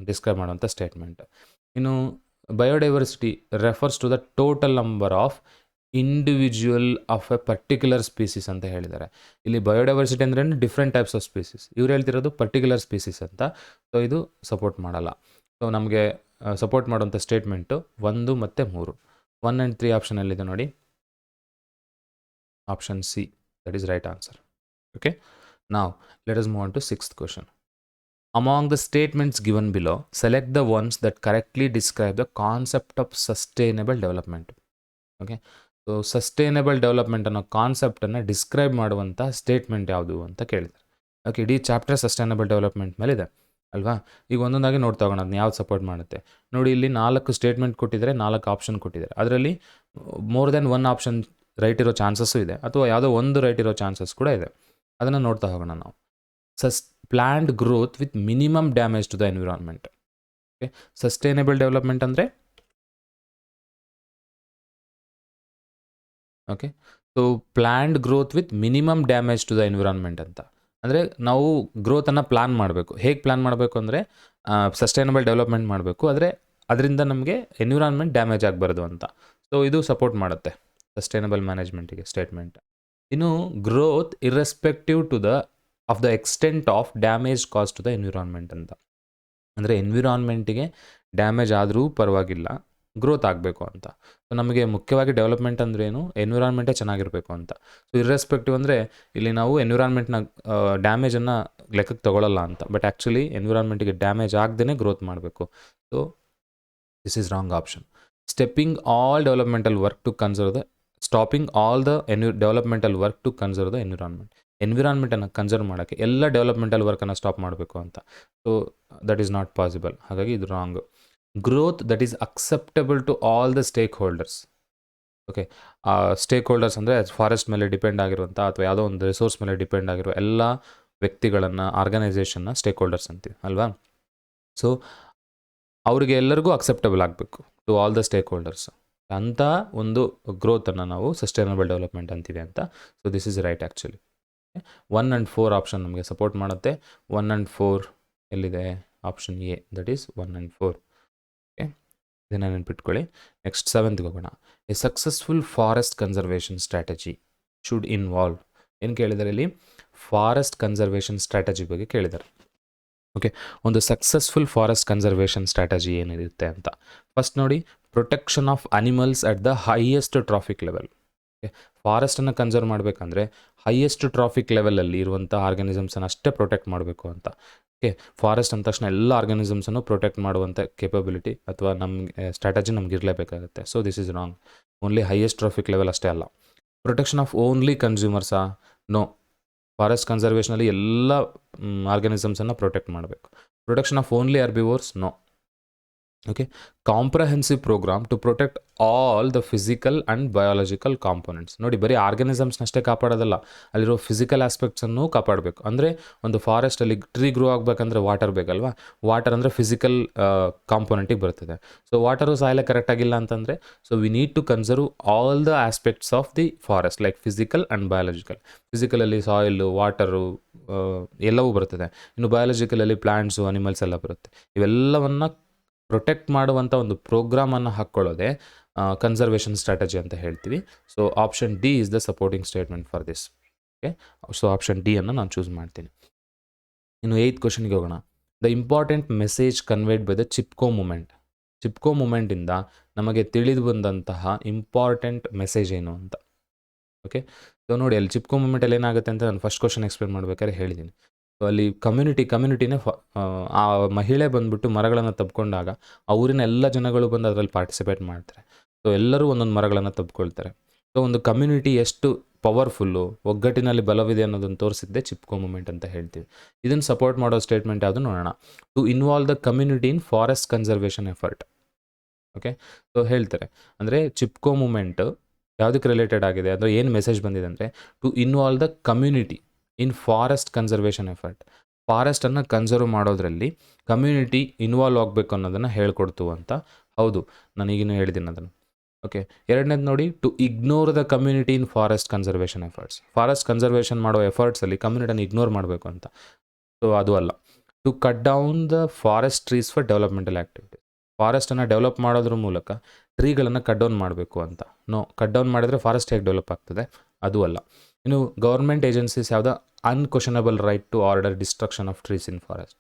ಡಿಸ್ಕ್ರೈಬ್ ಮಾಡುವಂಥ ಸ್ಟೇಟ್ಮೆಂಟ್. ಇನ್ನು biodiversity refers to the total number of individual of A particular species ಅಂತ ಹೇಳಿದ್ದಾರೆ. ಇಲ್ಲಿ ಬಯೋಡೈವರ್ಸಿಟಿ ಅಂದರೆ ಡಿಫ್ರೆಂಟ್ ಟೈಪ್ಸ್ ಆಫ್ ಸ್ಪೀಸೀಸ್, ಇವ್ರು ಹೇಳ್ತಿರೋದು ಪರ್ಟಿಕ್ಯುಲರ್ ಸ್ಪೀಸೀಸ್ ಅಂತ. ಸೊ ಇದು ಸಪೋರ್ಟ್ ಮಾಡಲ್ಲ. ಸೊ ನಮಗೆ ಸಪೋರ್ಟ್ ಮಾಡುವಂಥ ಸ್ಟೇಟ್ಮೆಂಟು 1 ಮತ್ತು 3, 1 and 3 ಆಪ್ಷನಲ್ಲಿದೆ ನೋಡಿ. Option C, that is right answer. Okay, ನಾವು let us move on to 6th question. Among the statements given below select the ones that correctly describe the concept of sustainable development. Okay, so sustainable development ಅನ್ನೋ ಕಾನ್ಸೆಪ್ಟನ್ನು describe ಮಾಡುವಂಥ statement ಯಾವುದು ಅಂತ ಕೇಳಿದ್ದಾರೆ. Okay, ಇಡೀ chapter sustainable development ಮೇಲಿದೆ ಅಲ್ವಾ. ಈಗ ಒಂದೊಂದಾಗಿ ನೋಡ್ತಾ ಹೋಗೋಣ ಅದನ್ನ ಯಾವ್ದು ಸಪೋರ್ಟ್ ಮಾಡುತ್ತೆ. ನೋಡಿ, ಇಲ್ಲಿ 4 ಸ್ಟೇಟ್ಮೆಂಟ್ ಕೊಟ್ಟಿದ್ದಾರೆ, 4 ಆಪ್ಷನ್ ಕೊಟ್ಟಿದ್ದಾರೆ. ಅದರಲ್ಲಿ ಮೋರ್ ದೆನ್ 1 ಆಪ್ಷನ್ ರೈಟ್ ಇರೋ ಚಾನ್ಸಸ್ಸು ಇದೆ, ಅಥವಾ ಯಾವುದೋ ಒಂದು ರೈಟ್ ಇರೋ ಚಾನ್ಸಸ್ ಕೂಡ ಇದೆ. ಅದನ್ನು ನೋಡ್ತಾ ಹೋಗೋಣ ನಾವು. Planned growth with minimum damage to the environment. Okay, sustainable development ಅಂದರೆ okay, so planned growth with minimum damage to the environment ಅಂತ. ಅಂದರೆ ನಾವು ಗ್ರೋತನ್ನು ಪ್ಲ್ಯಾನ್ ಮಾಡಬೇಕು. ಹೇಗೆ ಪ್ಲ್ಯಾನ್ ಮಾಡಬೇಕು ಅಂದರೆ ಸಸ್ಟೈನಬಲ್ ಡೆವಲಪ್ಮೆಂಟ್ ಮಾಡಬೇಕು, ಆದರೆ ಅದರಿಂದ ನಮಗೆ ಎನ್ವಿರಾನ್ಮೆಂಟ್ ಡ್ಯಾಮೇಜ್ ಆಗಬಾರ್ದು ಅಂತ. ಸೊ ಇದು ಸಪೋರ್ಟ್ ಮಾಡುತ್ತೆ ಸಸ್ಟೈನಬಲ್ ಮ್ಯಾನೇಜ್ಮೆಂಟಿಗೆ ಸ್ಟೇಟ್ಮೆಂಟ್. ಇನ್ನು growth irrespective to the of the extent of damage cause to the environment ಅಂತ. ಅಂದರೆ ಎನ್ವಿರಾನ್ಮೆಂಟಿಗೆ ಡ್ಯಾಮೇಜ್ ಆದರೂ ಪರವಾಗಿಲ್ಲ, ಗ್ರೋತ್ ಆಗಬೇಕು ಅಂತ. ಸೊ ನಮಗೆ ಮುಖ್ಯವಾಗಿ ಡೆವಲಪ್ಮೆಂಟ್ ಅಂದ್ರೇನು, ಎನ್ವಿರಾನ್ಮೆಂಟೇ ಚೆನ್ನಾಗಿರಬೇಕು ಅಂತ. ಸೊ ಇರ್ರೆಸ್ಪೆಕ್ಟಿವ್ ಅಂದರೆ ಇಲ್ಲಿ ನಾವು ಎನ್ವಿರಾನ್ಮೆಂಟ್ನ ಡ್ಯಾಮೇಜನ್ನು ಲೆಕ್ಕಕ್ಕೆ ತಗೊಳ್ಳಲ್ಲ ಅಂತ, ಬಟ್ ಆ್ಯಕ್ಚುಲಿ ಎನ್ವಿರಾನ್ಮೆಂಟಿಗೆ ಡ್ಯಾಮೇಜ್ ಆಗದೇ ಗ್ರೋತ್ ಮಾಡಬೇಕು. So this is wrong option. Stopping all developmental work to conserve the environment. ಎನ್ವಿರಾನ್ಮೆಂಟನ್ನು ಕನ್ಸರ್ವ್ ಮಾಡೋಕ್ಕೆ ಎಲ್ಲ ಡೆವಲಪ್ಮೆಂಟಲ್ ವರ್ಕನ್ನು ಸ್ಟಾಪ್ ಮಾಡಬೇಕು ಅಂತ. So that is not possible, ಹಾಗಾಗಿ ಇದು wrong. Growth that is acceptable to all the stakeholders. Okay, stakeholders ಅಂದರೆ forest ಮೇಲೆ ಡಿಪೆಂಡ್ ಆಗಿರುವಂಥ ಅಥವಾ ಯಾವುದೋ ಒಂದು ರಿಸೋರ್ಸ್ ಮೇಲೆ ಡಿಪೆಂಡ್ ಆಗಿರೋ ಎಲ್ಲ ವ್ಯಕ್ತಿಗಳನ್ನು, ಆರ್ಗನೈಸೇಷನ್ನ ಸ್ಟೇಕ್ ಹೋಲ್ಡರ್ಸ್ ಅಂತೀವಿ ಅಲ್ವಾ. ಸೊ ಅವರಿಗೆ ಎಲ್ಲರಿಗೂ ಅಕ್ಸೆಪ್ಟಬಲ್ ಆಗಬೇಕು to all the stakeholders. ಅಂಥ ಒಂದು ಗ್ರೋತನ್ನು ನಾವು ಸಸ್ಟೈನಬಲ್ ಡೆವಲಪ್ಮೆಂಟ್ ಅಂತೀವಿ ಅಂತ. So this is right actually. 1 and 4 option ನಮಗೆ ಸಪೋರ್ಟ್ ಮಾಡುತ್ತೆ. 1 and 4 ಎಲ್ಲಿದೆ? Option A, that is 1 and 4. Okay, ಇದನ್ನು ನೆನ್ಪಿಟ್ಕೊಳ್ಳಿ. ನೆಕ್ಸ್ಟ್ 7th ಹೋಗೋಣ. A successful forest conservation strategy should involve. ಏನು ಕೇಳಿದ್ದಾರೆ ಇಲ್ಲಿ? ಫಾರೆಸ್ಟ್ ಕನ್ಸರ್ವೇಷನ್ ಸ್ಟ್ರಾಟಜಿ ಬಗ್ಗೆ ಕೇಳಿದ್ದಾರೆ. ಓಕೆ, ಒಂದು ಸಕ್ಸಸ್ಫುಲ್ ಫಾರೆಸ್ಟ್ ಕನ್ಸರ್ವೇಷನ್ ಸ್ಟ್ರಾಟಜಿ ಏನಿರುತ್ತೆ ಅಂತ. ಫಸ್ಟ್ ನೋಡಿ, protection of animals at the highest traffic level. Okay, ಫಾರೆಸ್ಟನ್ನು ಕನ್ಸರ್ವ್ ಮಾಡಬೇಕಂದ್ರೆ ಹೈಯೆಸ್ಟ್ ಟ್ರಾಫಿಕ್ ಲೆವೆಲಲ್ಲಿ ಇರುವಂಥ ಆರ್ಗನಿಸಮ್ಸನ್ನು ಅಷ್ಟೇ ಪ್ರೊಟೆಕ್ಟ್ ಮಾಡಬೇಕು ಅಂತ. ಓಕೆ, ಫಾರೆಸ್ಟ್ ಅಂದ ತಕ್ಷಣ ಎಲ್ಲ ಆರ್ಗನಿಸಮ್ಸನ್ನು ಪ್ರೊಟೆಕ್ಟ್ ಮಾಡುವಂಥ ಕೇಪಬಿಲಿಟಿ ಅಥವಾ ನಮಗೆ ಸ್ಟ್ರಾಟಜಿ ನಮ್ಗೆ ಇರಲೇಬೇಕಾಗುತ್ತೆ. So this is wrong. Only highest traffic level ಅಷ್ಟೇ ಅಲ್ಲ. ಪ್ರೊಟೆಕ್ಷನ್ ಆಫ್ ಓನ್ಲಿ ಕನ್ಸ್ಯೂಮರ್ಸಾ? ನೋ. ಫಾರೆಸ್ಟ್ ಕನ್ಸರ್ವೇಷನಲ್ಲಿ ಎಲ್ಲ ಆರ್ಗನಿಸಮ್ಸನ್ನು ಪ್ರೊಟೆಕ್ಟ್ ಮಾಡಬೇಕು. Protection of only herbivores? No. Okay, comprehensive programme to protect all the physical and biological components. ನೋಡಿ, ಬರೀ ಆರ್ಗನಿಸಮ್ಸ್ನಷ್ಟೇ ಕಾಪಾಡೋದಲ್ಲ, ಅಲ್ಲಿರೋ ಫಿಸಿಕಲ್ ಆಸ್ಪೆಕ್ಟ್ಸನ್ನು ಕಾಪಾಡಬೇಕು. ಅಂದರೆ ಒಂದು ಫಾರೆಸ್ಟಲ್ಲಿ ಟ್ರೀ ಗ್ರೋ ಆಗಬೇಕಂದ್ರೆ ವಾಟರ್ ಬೇಕಲ್ವಾ. ವಾಟರ್ ಅಂದರೆ ಫಿಸಿಕಲ್ ಕಾಂಪೊನೆಂಟಿಗೆ ಬರ್ತದೆ. ಸೊ ವಾಟರು ಸಾಯಿಲೆ ಕರೆಕ್ಟಾಗಿಲ್ಲ ಅಂತಂದರೆ, so we need to conserve all the aspects of the forest, like physical and biological. ಫಿಸಿಕಲಲ್ಲಿ ಸಾಯಿಲು, ವಾಟರು ಎಲ್ಲವೂ ಬರ್ತದೆ. ಇನ್ನು ಬಯಾಲಜಿಕಲಲ್ಲಿ ಪ್ಲ್ಯಾಂಟ್ಸು, ಅನಿಮಲ್ಸ್ ಎಲ್ಲ ಬರುತ್ತೆ. ಇವೆಲ್ಲವನ್ನು ಪ್ರೊಟೆಕ್ಟ್ ಮಾಡುವಂಥ ಒಂದು ಪ್ರೋಗ್ರಾಮನ್ನು ಹಾಕ್ಕೊಳ್ಳೋದೆ ಕನ್ಸರ್ವೇಷನ್ ಸ್ಟ್ರಾಟಜಿ ಅಂತ ಹೇಳ್ತೀವಿ. So option D is the supporting statement for this. Okay, so option D ಅನ್ನು ನಾನು ಚೂಸ್ ಮಾಡ್ತೀನಿ. ಇನ್ನು 8th ಕ್ವಶನ್ಗೆ ಹೋಗೋಣ. The important message conveyed by the Chipko movement. Chipko ಮೂಮೆಂಟಿಂದ ನಮಗೆ ತಿಳಿದು ಬಂದಂತಹ ಇಂಪಾರ್ಟೆಂಟ್ ಮೆಸೇಜ್ ಏನು ಅಂತ. ಓಕೆ, ಸೊ ನೋಡಿ, ಅಲ್ಲಿ ಚಿಪ್ಕೋ ಮೂಮೆಂಟಲ್ಲಿ ಏನಾಗುತ್ತೆ ಅಂತ ನಾನು ಫಸ್ಟ್ ಕ್ವಶನ್ ಎಕ್ಸ್ಪ್ಲೇನ್ ಮಾಡ್ಬೇಕಾದ್ರೆ ಹೇಳಿದ್ದೀನಿ. ಸೊ ಅಲ್ಲಿ ಕಮ್ಯುನಿಟಿನೇ ಆ ಮಹಿಳೆ ಬಂದುಬಿಟ್ಟು ಮರಗಳನ್ನು ತಬ್ಕೊಂಡಾಗ ಆ ಊರಿನ ಎಲ್ಲ ಜನಗಳು ಬಂದು ಅದರಲ್ಲಿ ಪಾರ್ಟಿಸಿಪೇಟ್ ಮಾಡ್ತಾರೆ. ಸೊ ಎಲ್ಲರೂ ಒಂದೊಂದು ಮರಗಳನ್ನು ತಬ್ಕೊಳ್ತಾರೆ. ಸೊ ಒಂದು ಕಮ್ಯುನಿಟಿ ಎಷ್ಟು ಪವರ್ಫುಲ್ಲು, ಒಗ್ಗಟ್ಟಿನಲ್ಲಿ ಬಲವಿದೆ ಅನ್ನೋದನ್ನು ತೋರಿಸಿದ್ದೆ ಚಿಪ್ಕೋ ಮೂಮೆಂಟ್ ಅಂತ ಹೇಳ್ತೀವಿ. ಇದನ್ನು ಸಪೋರ್ಟ್ ಮಾಡೋ ಸ್ಟೇಟ್ಮೆಂಟ್ ಯಾವುದು ನೋಡೋಣ. To involve the community in forest conservation effort. Okay, so ಹೇಳ್ತಾರೆ ಅಂದರೆ ಚಿಪ್ಕೋ ಮೂಮೆಂಟ್ ಯಾವುದಕ್ಕೆ ರಿಲೇಟೆಡ್ ಆಗಿದೆ, ಅಂದರೆ ಏನು ಮೆಸೇಜ್ ಬಂದಿದೆ ಅಂದರೆ to involve the community in forest conservation effort. ಫಾರೆಸ್ಟನ್ನು ಕನ್ಸರ್ವ್ ಮಾಡೋದ್ರಲ್ಲಿ ಕಮ್ಯುನಿಟಿ ಇನ್ವಾಲ್ವ್ ಆಗಬೇಕು ಅನ್ನೋದನ್ನು ಹೇಳ್ಕೊಡ್ತು ಅಂತ. ಹೌದು, ನಾನು ಈಗಿನೂ ಹೇಳಿದ್ದೀನಿ ಅದನ್ನು. ಓಕೆ, ಎರಡನೇದು ನೋಡಿ, to ignore the community in forest conservation efforts. Forest conservation ಮಾಡೋ ಎಫರ್ಟ್ಸಲ್ಲಿ ಕಮ್ಯುನಿಟಿನ ಇಗ್ನೋರ್ ಮಾಡಬೇಕು ಅಂತ. ಸೊ ಅದು ಅಲ್ಲ. To cut down the forest trees for developmental activities. ಫಾರೆಸ್ಟನ್ನು ಡೆವಲಪ್ ಮಾಡೋದ್ರ ಮೂಲಕ ಟ್ರೀಗಳನ್ನು ಕಟ್ ಡೌನ್ ಮಾಡಬೇಕು ಅಂತ. ನೋ, ಕಟ್ ಡೌನ್ ಮಾಡಿದ್ರೆ ಫಾರೆಸ್ಟ್ ಹೇಗೆ ಡೆವಲಪ್ ಆಗ್ತದೆ? ಅದು ಅಲ್ಲ. ಇನ್ನು ಗೌರ್ಮೆಂಟ್ ಏಜೆನ್ಸೀಸ್ ಯಾವುದೋ unquestionable right to order destruction of trees in forest.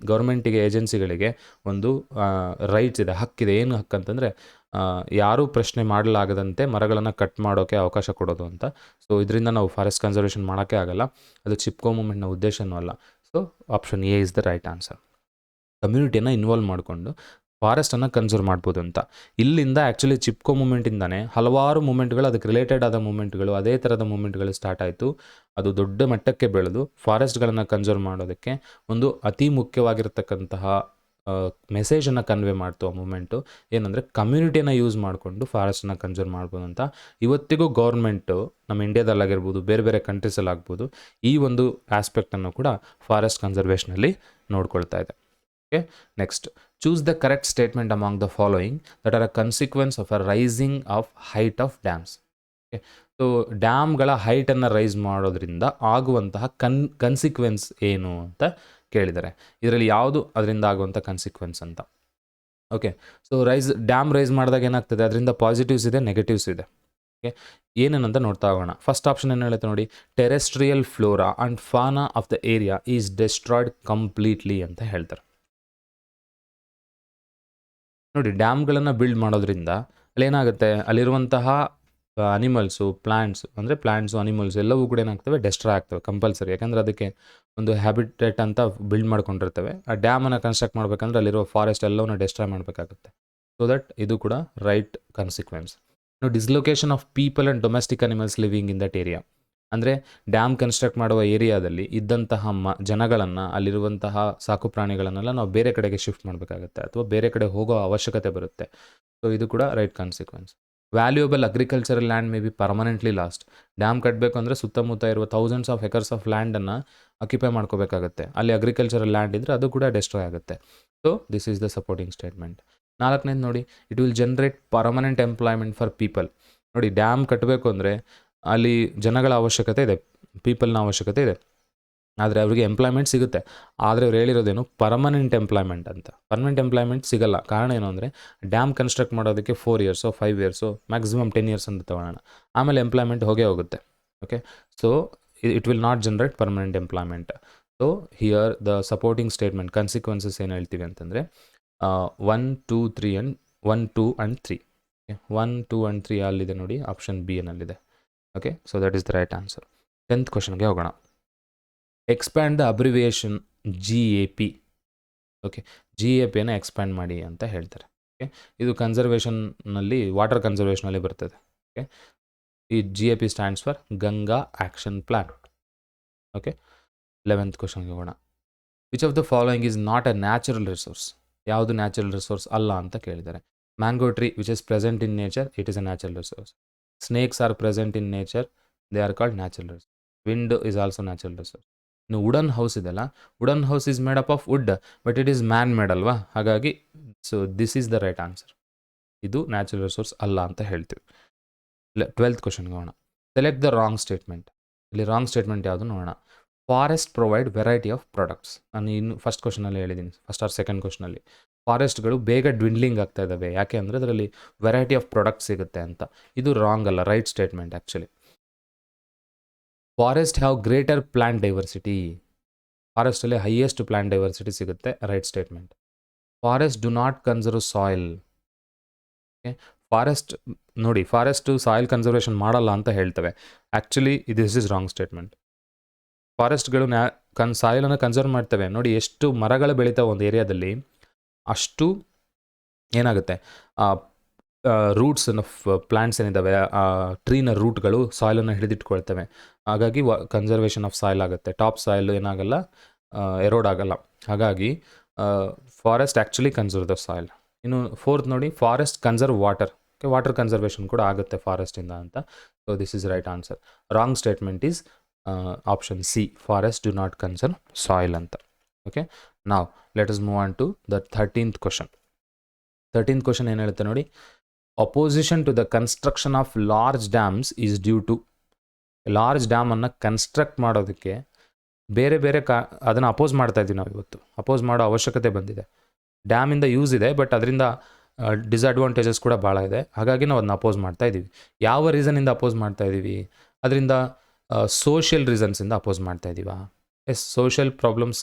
ಗೌರ್ಮೆಂಟಿಗೆ ಏಜೆನ್ಸಿಗಳಿಗೆ ಒಂದು ರೈಟ್ಸ್ ಇದೆ, ಹಕ್ಕಿದೆ. ಏನು ಹಕ್ಕಂತಂದರೆ ಯಾರೂ ಪ್ರಶ್ನೆ ಮಾಡಲಾಗದಂತೆ ಮರಗಳನ್ನು ಕಟ್ ಮಾಡೋಕ್ಕೆ ಅವಕಾಶ ಕೊಡೋದು ಅಂತ. ಸೊ ಇದರಿಂದ ನಾವು ಫಾರೆಸ್ಟ್ ಕನ್ಸರ್ವೇಷನ್ ಮಾಡೋಕ್ಕೆ ಆಗಲ್ಲ. ಅದು ಚಿಪ್ಕೋ ಮೂಮೆಂಟ್ನ ಉದ್ದೇಶನೂ ಅಲ್ಲ. So option A is the right answer. ಕಮ್ಯುನಿಟಿಯನ್ನು ಇನ್ವಾಲ್ವ್ ಮಾಡಿಕೊಂಡು ಫಾರೆಸ್ಟನ್ನು ಕನ್ಸರ್ವ್ ಮಾಡ್ಬೋದು ಅಂತ. ಇಲ್ಲಿಂದ ಆ್ಯಕ್ಚುಲಿ ಚಿಪ್ಕೋ ಮೂಮೆಂಟಿಂದನೇ ಹಲವಾರು ಮೂಮೆಂಟ್ಗಳು, ಅದಕ್ಕೆ ರಿಲೇಟೆಡ್ ಆದ ಮೂಮೆಂಟ್ಗಳು, ಅದೇ ಥರದ ಮೂಮೆಂಟ್ಗಳು ಸ್ಟಾರ್ಟ್ ಆಯಿತು. ಅದು ದೊಡ್ಡ ಮಟ್ಟಕ್ಕೆ ಬೆಳೆದು ಫಾರೆಸ್ಟ್ಗಳನ್ನು ಕನ್ಸರ್ವ್ ಮಾಡೋದಕ್ಕೆ ಒಂದು ಅತಿ ಮುಖ್ಯವಾಗಿರ್ತಕ್ಕಂತಹ ಮೆಸೇಜನ್ನು ಕನ್ವೆ ಮಾಡ್ತು ಆ ಮೂಮೆಂಟು. ಏನಂದರೆ ಕಮ್ಯುನಿಟಿಯನ್ನು ಯೂಸ್ ಮಾಡಿಕೊಂಡು ಫಾರೆಸ್ಟನ್ನು ಕನ್ಸರ್ವ್ ಮಾಡ್ಬೋದು ಅಂತ. ಇವತ್ತಿಗೂ ಗೌರ್ಮೆಂಟು ನಮ್ಮ ಇಂಡಿಯಾದಲ್ಲಾಗಿರ್ಬೋದು, ಬೇರೆ ಬೇರೆ ಕಂಟ್ರೀಸಲ್ಲಾಗ್ಬೋದು, ಈ ಒಂದು ಆಸ್ಪೆಕ್ಟನ್ನು ಕೂಡ ಫಾರೆಸ್ಟ್ ಕನ್ಸರ್ವೇಷನಲ್ಲಿ ನೋಡ್ಕೊಳ್ತಾ ಇದೆ. Okay, next, choose the correct statement among the following that are a consequence of a raising of height of dams. Okay, so ಡ್ಯಾಮ್ಗಳ ಹೈಟನ್ನು ರೈಸ್ ಮಾಡೋದ್ರಿಂದ ಆಗುವಂತಹ ಕನ್ಸಿಕ್ವೆನ್ಸ್ ಏನು ಅಂತ ಕೇಳಿದ್ದಾರೆ. ಇದರಲ್ಲಿ ಯಾವುದು ಅದರಿಂದ ಆಗುವಂಥ ಕನ್ಸಿಕ್ವೆನ್ಸ್ ಅಂತ. ಓಕೆ, ಸೊ ಡ್ಯಾಮ್ ರೈಸ್ ಮಾಡಿದಾಗ ಏನಾಗ್ತದೆ, ಅದರಿಂದ ಪಾಸಿಟಿವ್ಸ್ ಇದೆ, ನೆಗೆಟಿವ್ಸ್ ಇದೆ. ಓಕೆ, ಏನೇನಂತ ನೋಡ್ತಾ ಹೋಗೋಣ. ಫಸ್ಟ್ ಆಪ್ಷನ್ ಏನು ಹೇಳುತ್ತೆ ನೋಡಿ, terrestrial flora and fauna of the area is destroyed completely ಅಂತ ಹೇಳ್ತಾರೆ. ನೋಡಿ, ಡ್ಯಾಮ್ಗಳನ್ನು ಬಿಲ್ಡ್ ಮಾಡೋದ್ರಿಂದ ಅಲ್ಲೇನಾಗುತ್ತೆ, ಅಲ್ಲಿರುವಂತಹ ಅನಿಮಲ್ಸು, ಪ್ಲ್ಯಾಂಟ್ಸು, ಅನಿಮಲ್ಸ್ ಎಲ್ಲವೂ ಕೂಡ ಏನಾಗ್ತವೆ, ಡೆಸ್ಟ್ರಾಯ್ ಆಗ್ತವೆ ಕಂಪಲ್ಸರಿ. ಯಾಕಂದರೆ ಅದಕ್ಕೆ ಒಂದು ಹ್ಯಾಬಿಟೇಟ್ ಅಂತ ಬಿಲ್ಡ್ ಮಾಡ್ಕೊಂಡಿರ್ತವೆ. ಆ ಡ್ಯಾಮನ್ನು ಕನ್ಸ್ಟ್ರಕ್ಟ್ ಮಾಡಬೇಕಂದ್ರೆ ಅಲ್ಲಿರೋ ಫಾರೆಸ್ಟ್ ಎಲ್ಲವನ್ನ ಡೆಸ್ಟ್ರಾಯ್ ಮಾಡಬೇಕಾಗುತ್ತೆ. ಸೊ ದಟ್ ಇದು ಕೂಡ right consequence. Dislocation of people and domestic animals living in that area. ಅಂದರೆ ಡ್ಯಾಮ್ ಕನ್ಸ್ಟ್ರಕ್ಟ್ ಮಾಡುವ ಏರಿಯಾದಲ್ಲಿ ಇದ್ದಂತಹ ಜನಗಳನ್ನು, ಅಲ್ಲಿರುವಂತಹ ಸಾಕು ಪ್ರಾಣಿಗಳನ್ನೆಲ್ಲ ನಾವು ಬೇರೆ ಕಡೆಗೆ ಶಿಫ್ಟ್ ಮಾಡಬೇಕಾಗುತ್ತೆ ಅಥವಾ ಬೇರೆ ಕಡೆ ಹೋಗೋ ಅವಶ್ಯಕತೆ ಬರುತ್ತೆ. ಸೊ ಇದು ಕೂಡ right consequence. Valuable agricultural land may be permanently lost. Dam ಕಟ್ಟಬೇಕು ಅಂದರೆ ಸುತ್ತಮುತ್ತ ಇರುವ ಥೌಸಂಡ್ಸ್ ಆಫ್ ಎಕರ್ಸ್ ಆಫ್ ಲ್ಯಾಂಡನ್ನು ಅಕ್ಯುಪೈ ಮಾಡ್ಕೋಬೇಕಾಗುತ್ತೆ. ಅಲ್ಲಿ ಅಗ್ರಿಕಲ್ಚರಲ್ ಲ್ಯಾಂಡ್ ಇದ್ದರೆ ಅದು ಕೂಡ ಡೆಸ್ಟ್ರಾಯ್ ಆಗುತ್ತೆ. So this is the supporting statement. 4ನೇದು ನೋಡಿ, it will generate permanent employment for people. ನೋಡಿ, ಡ್ಯಾಮ್ ಕಟ್ಟಬೇಕು ಅಂದರೆ ಅಲ್ಲಿ ಜನಗಳ ಅವಶ್ಯಕತೆ ಇದೆ, ಪೀಪಲ್ನ ಅವಶ್ಯಕತೆ ಇದೆ, ಆದರೆ ಅವರಿಗೆ ಎಂಪ್ಲಾಯ್ಮೆಂಟ್ ಸಿಗುತ್ತೆ. ಆದರೆ ಅವ್ರು ಹೇಳಿರೋದೇನು, ಪರ್ಮನೆಂಟ್ ಎಂಪ್ಲಾಯ್ಮೆಂಟ್ ಅಂತ. ಪರ್ಮನೆಂಟ್ ಎಂಪ್ಲಾಯ್ಮೆಂಟ್ ಸಿಗಲ್ಲ. ಕಾರಣ ಏನು ಅಂದರೆ ಡ್ಯಾಮ್ ಕನ್ಸ್ಟ್ರಕ್ಟ್ ಮಾಡೋದಕ್ಕೆ 4 ಇಯರ್ಸೋ 5 ಇಯರ್ಸೋ ಮ್ಯಾಕ್ಸಿಮಮ್ 10 ಇಯರ್ಸ್ ಅಂತ ತೊಗೊಳ್ಳೋಣ. ಆಮೇಲೆ ಎಂಪ್ಲಾಯ್ಮೆಂಟ್ ಹೋಗೇ ಹೋಗುತ್ತೆ. Okay, so it will not generate permanent employment. So here the supporting statement consequences ಏನು ಹೇಳ್ತೀವಿ ಅಂತಂದರೆ 1, 2, 3 ಆ್ಯಂಡ್ 1, 2 ಆ್ಯಂಡ್ 3. 1, 2 ಆ್ಯಂಡ್ 3 ಅಲ್ಲಿದೆ ನೋಡಿ, ಆಪ್ಷನ್ ಬಿ ಏನಲ್ಲಿದೆ. Okay, so that is the right answer. 10th ಕ್ವಶನ್ಗೆ ಹೋಗೋಣ. Expand the abbreviation GAP. Okay, GAPನ expand ಮಾಡಿ ಅಂತ ಹೇಳ್ತಾರೆ. ಓಕೆ, ಇದು ಕನ್ಸರ್ವೇಷನ್ನಲ್ಲಿ, ವಾಟರ್ ಕನ್ಸರ್ವೇಷನಲ್ಲಿ ಬರ್ತದೆ. ಓಕೆ, ಈ GAP stands for Ganga action plan. Okay, 11th ಕ್ವಶನ್ಗೆ ಹೋಗೋಣ. Which of the following is not a natural resource? ಯಾವುದು ನ್ಯಾಚುರಲ್ ರಿಸೋರ್ಸ್ ಅಲ್ಲ ಅಂತ ಕೇಳಿದ್ದಾರೆ. Mango tree which is present in nature, it is a natural resource. Snakes are present in nature, they are called natural resource. Wind is also natural resource. ಇನ್ನು wooden house ಇದೆಲ್ಲ, wooden house is made up of wood, but it is man made ಅಲ್ವಾ, ಹಾಗಾಗಿ so this is the right answer. ಇದು natural resource ಅಲ್ಲ ಅಂತ ಹೇಳ್ತೀವಿ. 12th ಕ್ವಶನ್ಗೆ ಹೋಗೋಣ. Select the wrong statement. ಇಲ್ಲಿ ರಾಂಗ್ ಸ್ಟೇಟ್ಮೆಂಟ್ ಯಾವುದು ನೋಡೋಣ. Forest provide variety of products. ನಾನು ಇನ್ನು ಫಸ್ಟ್ ಕ್ವಶನಲ್ಲಿ ಹೇಳಿದ್ದೀನಿ, ಫಸ್ಟ್ ಆರ್ ಸೆಕೆಂಡ್ ಕ್ವಶನಲ್ಲಿ. ಫಾರೆಸ್ಟ್ಗಳು ಬೇಗ ಡ್ವಿಂಡ್ಲಿಂಗ್ ಆಗ್ತಾ ಇದ್ದಾವೆ, ಯಾಕೆ ಅಂದರೆ ಅದರಲ್ಲಿ ವೆರೈಟಿ ಆಫ್ ಪ್ರಾಡಕ್ಟ್ಸ್ ಸಿಗುತ್ತೆ ಅಂತ. ಇದು ರಾಂಗ್ ಅಲ್ಲ, right statement actually. Forest have greater plant diversity. ಫಾರೆಸ್ಟಲ್ಲಿ ಹೈಯೆಸ್ಟ್ ಪ್ಲಾಂಟ್ ಡೈವರ್ಸಿಟಿ ಸಿಗುತ್ತೆ, right statement. Forest do not conserve soil. Okay, forest ನೋಡಿ, ಫಾರೆಸ್ಟು ಸಾಯಿಲ್ ಕನ್ಸರ್ವೇಷನ್ ಮಾಡಲ್ಲ ಅಂತ ಹೇಳ್ತವೆ. Actually this is wrong statement. ಫಾರೆಸ್ಟ್ಗಳು ಸಾಯಿಲನ್ನು ಕನ್ಸರ್ವ್ ಮಾಡ್ತವೆ. ನೋಡಿ, ಎಷ್ಟು ಮರಗಳು ಬೆಳೀತಾವೆ ಒಂದು ಏರಿಯಾದಲ್ಲಿ, ಅಷ್ಟು ಏನಾಗುತ್ತೆ, ರೂಟ್ಸ್ ಪ್ಲಾಂಟ್ಸ್ ಏನಿದ್ದಾವೆ, ಟ್ರೀನ ರೂಟ್ಗಳು ಸಾಯಿಲನ್ನು ಹಿಡಿದಿಟ್ಕೊಳ್ತವೆ. ಹಾಗಾಗಿ ಕನ್ಸರ್ವೇಷನ್ ಆಫ್ ಸಾಯಿಲ್ ಆಗುತ್ತೆ. ಟಾಪ್ ಸಾಯಿಲ್ ಏನಾಗಲ್ಲ, ಎರೋಡ್ ಆಗಲ್ಲ. ಹಾಗಾಗಿ forest actually conserve the soil. ಇನ್ನು 4th ನೋಡಿ, forest conserve water. Water conservation ಕೂಡ ಆಗುತ್ತೆ ಫಾರೆಸ್ಟಿಂದ ಅಂತ. So this is right answer. Wrong statement is option C, forest do not conserve soil ಅಂತ. ಓಕೆ, ನಾವು let us move on to the 13th question. 13th question ಏನು ಹೇಳುತ್ತೆ ನೋಡಿ. Opposition to the construction of large dams is due to. Large ಡ್ಯಾಮನ್ನು construct ಮಾಡೋದಕ್ಕೆ ಬೇರೆ ಬೇರೆ ಅದನ್ನು ಅಪೋಸ್ ಮಾಡ್ತಾ ಇದ್ದೀವಿ ನಾವು ಇವತ್ತು. ಅಪೋಸ್ ಮಾಡೋ ಅವಶ್ಯಕತೆ ಬಂದಿದೆ. ಡ್ಯಾಮಿಂದ ಯೂಸ್ ಇದೆ, ಬಟ್ ಅದರಿಂದ ಡಿಸ್ಅಡ್ವಾಂಟೇಜಸ್ ಕೂಡ ಭಾಳ ಇದೆ. ಹಾಗಾಗಿ ನಾವು ಅದನ್ನ ಅಪೋಸ್ ಮಾಡ್ತಾ ಇದ್ದೀವಿ. ಯಾವ ರೀಸನಿಂದ ಅಪೋಸ್ ಮಾಡ್ತಾ ಇದ್ದೀವಿ? ಅದರಿಂದ ಸೋಷಿಯಲ್ ರೀಸನ್ಸಿಂದ ಅಪೋಸ್ ಮಾಡ್ತಾ ಇದ್ದೀವಾ? Yes, social problems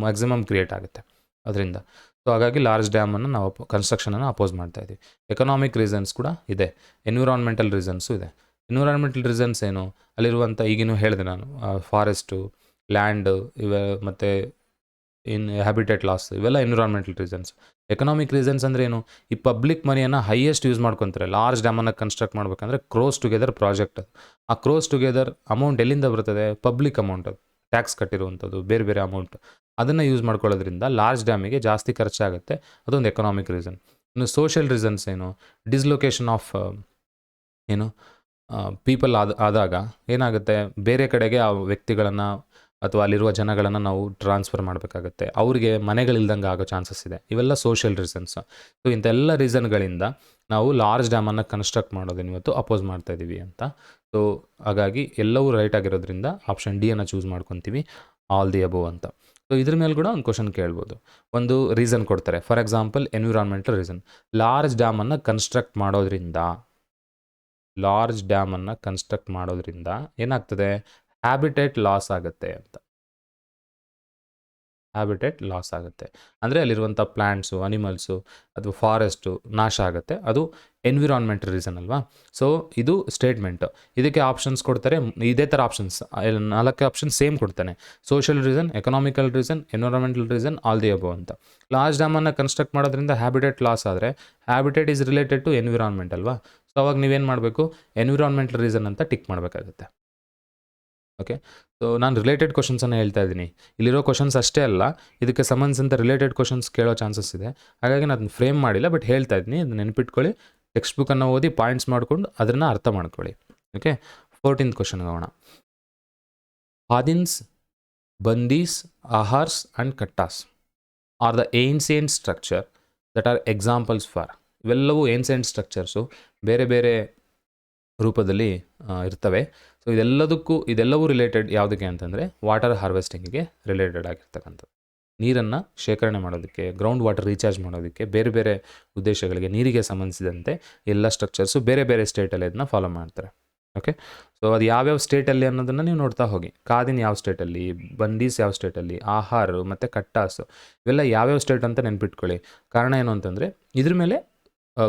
maximum create ಆಗುತ್ತೆ ಅದರಿಂದ. ಸೊ ಹಾಗಾಗಿ ಲಾರ್ಜ್ ಡ್ಯಾಮನ್ನು ನಾವು ಕನ್ಸ್ಟ್ರಕ್ಷನನ್ನು ಅಪೋಸ್ ಮಾಡ್ತಾ ಇದ್ದೀವಿ. ಎಕನಾಮಿಕ್ ರೀಸನ್ಸ್ ಕೂಡ ಇದೆ, ಎನ್ವಿರಾನ್ಮೆಂಟಲ್ ರೀಸನ್ಸು ಇದೆ. ಎನ್ವಿರಾನ್ಮೆಂಟಲ್ ರೀಸನ್ಸ್ ಏನು? ಅಲ್ಲಿರುವಂಥ ಈಗಿನೂ ಹೇಳಿದೆ ನಾನು, ಫಾರೆಸ್ಟು, ಲ್ಯಾಂಡ್, ಮತ್ತು ಹ್ಯಾಬಿಟೇಟ್ ಲಾಸ್, ಇವೆಲ್ಲ ಎನ್ವಿರಾನ್ಮೆಂಟಲ್ ರೀಸನ್ಸ್. ಎಕನಾಮಿಕ್ ರೀಸನ್ಸ್ ಅಂದರೆ ಏನು? ಈ ಪಬ್ಲಿಕ್ ಮನಿಯನ್ನು ಹೈಯೆಸ್ಟ್ ಯೂಸ್ ಮಾಡ್ಕೊತಾರೆ. ಲಾರ್ಜ್ ಡ್ಯಾಮನ್ನು ಕನ್ಸ್ಟ್ರಕ್ಟ್ ಮಾಡಬೇಕಂದ್ರೆ ಕ್ರೋಸ್ ಟುಗೆದರ್ ಪ್ರಾಜೆಕ್ಟ್. ಆ ಕ್ರೋಸ್ ಟುಗೆದರ್ ಅಮೌಂಟ್ ಎಲ್ಲಿಂದ ಬರ್ತದೆ? ಪಬ್ಲಿಕ್ ಅಮೌಂಟ್, ಅದು ಟ್ಯಾಕ್ಸ್ ಕಟ್ಟಿರುವಂಥದ್ದು, ಬೇರೆ ಬೇರೆ ಅಮೌಂಟ್, ಅದನ್ನು ಯೂಸ್ ಮಾಡ್ಕೊಳ್ಳೋದ್ರಿಂದ ಲಾರ್ಜ್ ಡ್ಯಾಮಿಗೆ ಜಾಸ್ತಿ ಖರ್ಚಾಗುತ್ತೆ. ಅದೊಂದು ಎಕನಾಮಿಕ್ ರೀಸನ್. ಇನ್ನು ಸೋಷಿಯಲ್ ರೀಸನ್ಸ್ ಏನು? ಡಿಸ್ಲೊಕೇಶನ್ ಆಫ್ ಏನು ಪೀಪಲ್ ಆದಾಗ ಏನಾಗುತ್ತೆ, ಬೇರೆ ಕಡೆಗೆ ಆ ವ್ಯಕ್ತಿಗಳನ್ನು ಅಥವಾ ಅಲ್ಲಿರುವ ಜನಗಳನ್ನು ನಾವು ಟ್ರಾನ್ಸ್ಫರ್ ಮಾಡಬೇಕಾಗತ್ತೆ. ಅವರಿಗೆ ಮನೆಗಳಿಲ್ದಂಗೆ ಆಗೋ ಚಾನ್ಸಸ್ ಇದೆ. ಇವೆಲ್ಲ ಸೋಷಿಯಲ್ ರೀಸನ್ಸ್. ಸೊ ಇಂಥೆಲ್ಲ ರೀಸನ್ಗಳಿಂದ ನಾವು ಲಾರ್ಜ್ ಡ್ಯಾಮನ್ನು ಕನ್ಸ್ಟ್ರಕ್ಟ್ ಮಾಡೋದನ್ನು ಇವತ್ತು ಅಪೋಸ್ ಮಾಡ್ತಾ ಇದ್ದೀವಿ ಅಂತ. ಸೊ ಹಾಗಾಗಿ ಎಲ್ಲವೂ ರೈಟ್ ಆಗಿರೋದ್ರಿಂದ ಆಪ್ಷನ್ ಡಿ ಅನ್ನು ಚೂಸ್ ಮಾಡ್ಕೊತೀವಿ, ಆಲ್ ದಿ ಅಬೋವ್ ಅಂತ. ಸೊ ಇದ್ರ ಮೇಲೆ ಕೂಡ ಒಂದು ಕ್ವಶನ್ ಕೇಳ್ಬೋದು. ಒಂದು ರೀಸನ್ ಕೊಡ್ತಾರೆ, for example environmental reason. Large ಡ್ಯಾಮನ್ನು ಕನ್ಸ್ಟ್ರಕ್ಟ್ ಮಾಡೋದ್ರಿಂದ ಏನಾಗ್ತದೆ? ಹ್ಯಾಬಿಟೇಟ್ ಲಾಸ್ ಆಗುತ್ತೆ ಅಂತ. ಹ್ಯಾಬಿಟೇಟ್ ಲಾಸ್ ಆಗುತ್ತೆ ಅಂದರೆ ಅಲ್ಲಿರುವಂಥ ಪ್ಲ್ಯಾಂಟ್ಸು, ಅನಿಮಲ್ಸು ಅಥವಾ ಫಾರೆಸ್ಟು ನಾಶ ಆಗುತ್ತೆ. ಅದು ಎನ್ವಿರಾನ್ಮೆಂಟಲ್ ರೀಸನ್ ಅಲ್ವಾ? ಸೊ ಇದು ಸ್ಟೇಟ್ಮೆಂಟು. ಇದಕ್ಕೆ ಆಪ್ಷನ್ಸ್ ಕೊಡ್ತಾರೆ, ಇದೇ ಥರ ಆಪ್ಷನ್ಸ್ 4 ಆಪ್ಷನ್ ಸೇಮ್ ಕೊಡ್ತಾನೆ. Social reason, economical reason, environmental reason, all the above ಅಂತ. ಲಾರ್ಜ್ ಡ್ಯಾಮನ್ನು ಕನ್ಸ್ಟ್ರಕ್ಟ್ ಮಾಡೋದ್ರಿಂದ ಹ್ಯಾಬಿಟೇಟ್ ಲಾಸ್ ಆದರೆ habitat is related to environment ಅಲ್ವಾ? ಸೊ ಅವಾಗ ನೀವೇನು ಮಾಡಬೇಕು? ಎನ್ವಿರಾನ್ಮೆಂಟಲ್ ರೀಸನ್ ಅಂತ ಟಿಕ್ ಮಾಡಬೇಕಾಗುತ್ತೆ. ಓಕೆ, ಸೊ ನಾನು ರಿಲೇಟೆಡ್ ಕ್ವಶನ್ಸನ್ನು ಹೇಳ್ತಾ ಇದ್ದೀನಿ. ಇಲ್ಲಿರೋ ಕ್ವಶನ್ಸ್ ಅಷ್ಟೇ ಅಲ್ಲ, ಇದಕ್ಕೆ ಸಂಬಂಧಿಸಿದಂಥ ರಿಲೇಟೆಡ್ ಕ್ವಶನ್ಸ್ ಕೇಳೋ ಚಾನ್ಸಸ್ ಇದೆ. ಹಾಗಾಗಿ ನಾನು ಅದನ್ನು ಫ್ರೇಮ್ ಮಾಡಿಲ್ಲ, ಬಟ್ ಹೇಳ್ತಾ ಇದ್ದೀನಿ, ಅದನ್ನು ನೆನಪಿಟ್ಕೊಳ್ಳಿ. ಟೆಕ್ಸ್ಟ್ ಬುಕ್ಕನ್ನು ಓದಿ ಪಾಯಿಂಟ್ಸ್ ಮಾಡ್ಕೊಂಡು ಅದನ್ನು ಅರ್ಥ ಮಾಡ್ಕೊಳ್ಳಿ. ಓಕೆ, 14th ಕ್ವಶನ್ಗೆ ಹೋಗೋಣ. Khadins, bundhis, ahars and kattas are the ancient structure that are examples for. ಇವೆಲ್ಲವೂ ಏನ್ಸಿಯಂಟ್ ಸ್ಟ್ರಕ್ಚರ್ಸು ಬೇರೆ ಬೇರೆ ರೂಪದಲ್ಲಿ ಇರ್ತವೆ. ಸೊ ಇದೆಲ್ಲವೂ ರಿಲೇಟೆಡ್ ಯಾವುದಕ್ಕೆ ಅಂತಂದರೆ ವಾಟರ್ ಹಾರ್ವೆಸ್ಟಿಂಗಿಗೆ ರಿಲೇಟೆಡ್ ಆಗಿರ್ತಕ್ಕಂಥದ್ದು. ನೀರನ್ನು ಶೇಖರಣೆ ಮಾಡೋದಕ್ಕೆ, ಗ್ರೌಂಡ್ ವಾಟರ್ ರೀಚಾರ್ಜ್ ಮಾಡೋದಕ್ಕೆ, ಬೇರೆ ಬೇರೆ ಉದ್ದೇಶಗಳಿಗೆ ನೀರಿಗೆ ಸಂಬಂಧಿಸಿದಂತೆ ಎಲ್ಲ ಸ್ಟ್ರಕ್ಚರ್ಸು ಬೇರೆ ಬೇರೆ ಸ್ಟೇಟಲ್ಲಿ ಅದನ್ನ ಫಾಲೋ ಮಾಡ್ತಾರೆ. ಓಕೆ, ಸೊ ಅದು ಯಾವ್ಯಾವ ಸ್ಟೇಟಲ್ಲಿ ಅನ್ನೋದನ್ನು ನೀವು ನೋಡ್ತಾ ಹೋಗಿ. ಖಾದಿನ್ ಯಾವ ಸ್ಟೇಟಲ್ಲಿ, ಬಂದೀಸ್ ಯಾವ ಸ್ಟೇಟಲ್ಲಿ, ಆಹಾರ ಮತ್ತು ಕಟ್ಟಾಸು ಇವೆಲ್ಲ ಯಾವ್ಯಾವ ಸ್ಟೇಟ್ ಅಂತ ನೆನ್ಪಿಟ್ಕೊಳ್ಳಿ. ಕಾರಣ ಏನು ಅಂತಂದರೆ ಇದ್ರ ಮೇಲೆ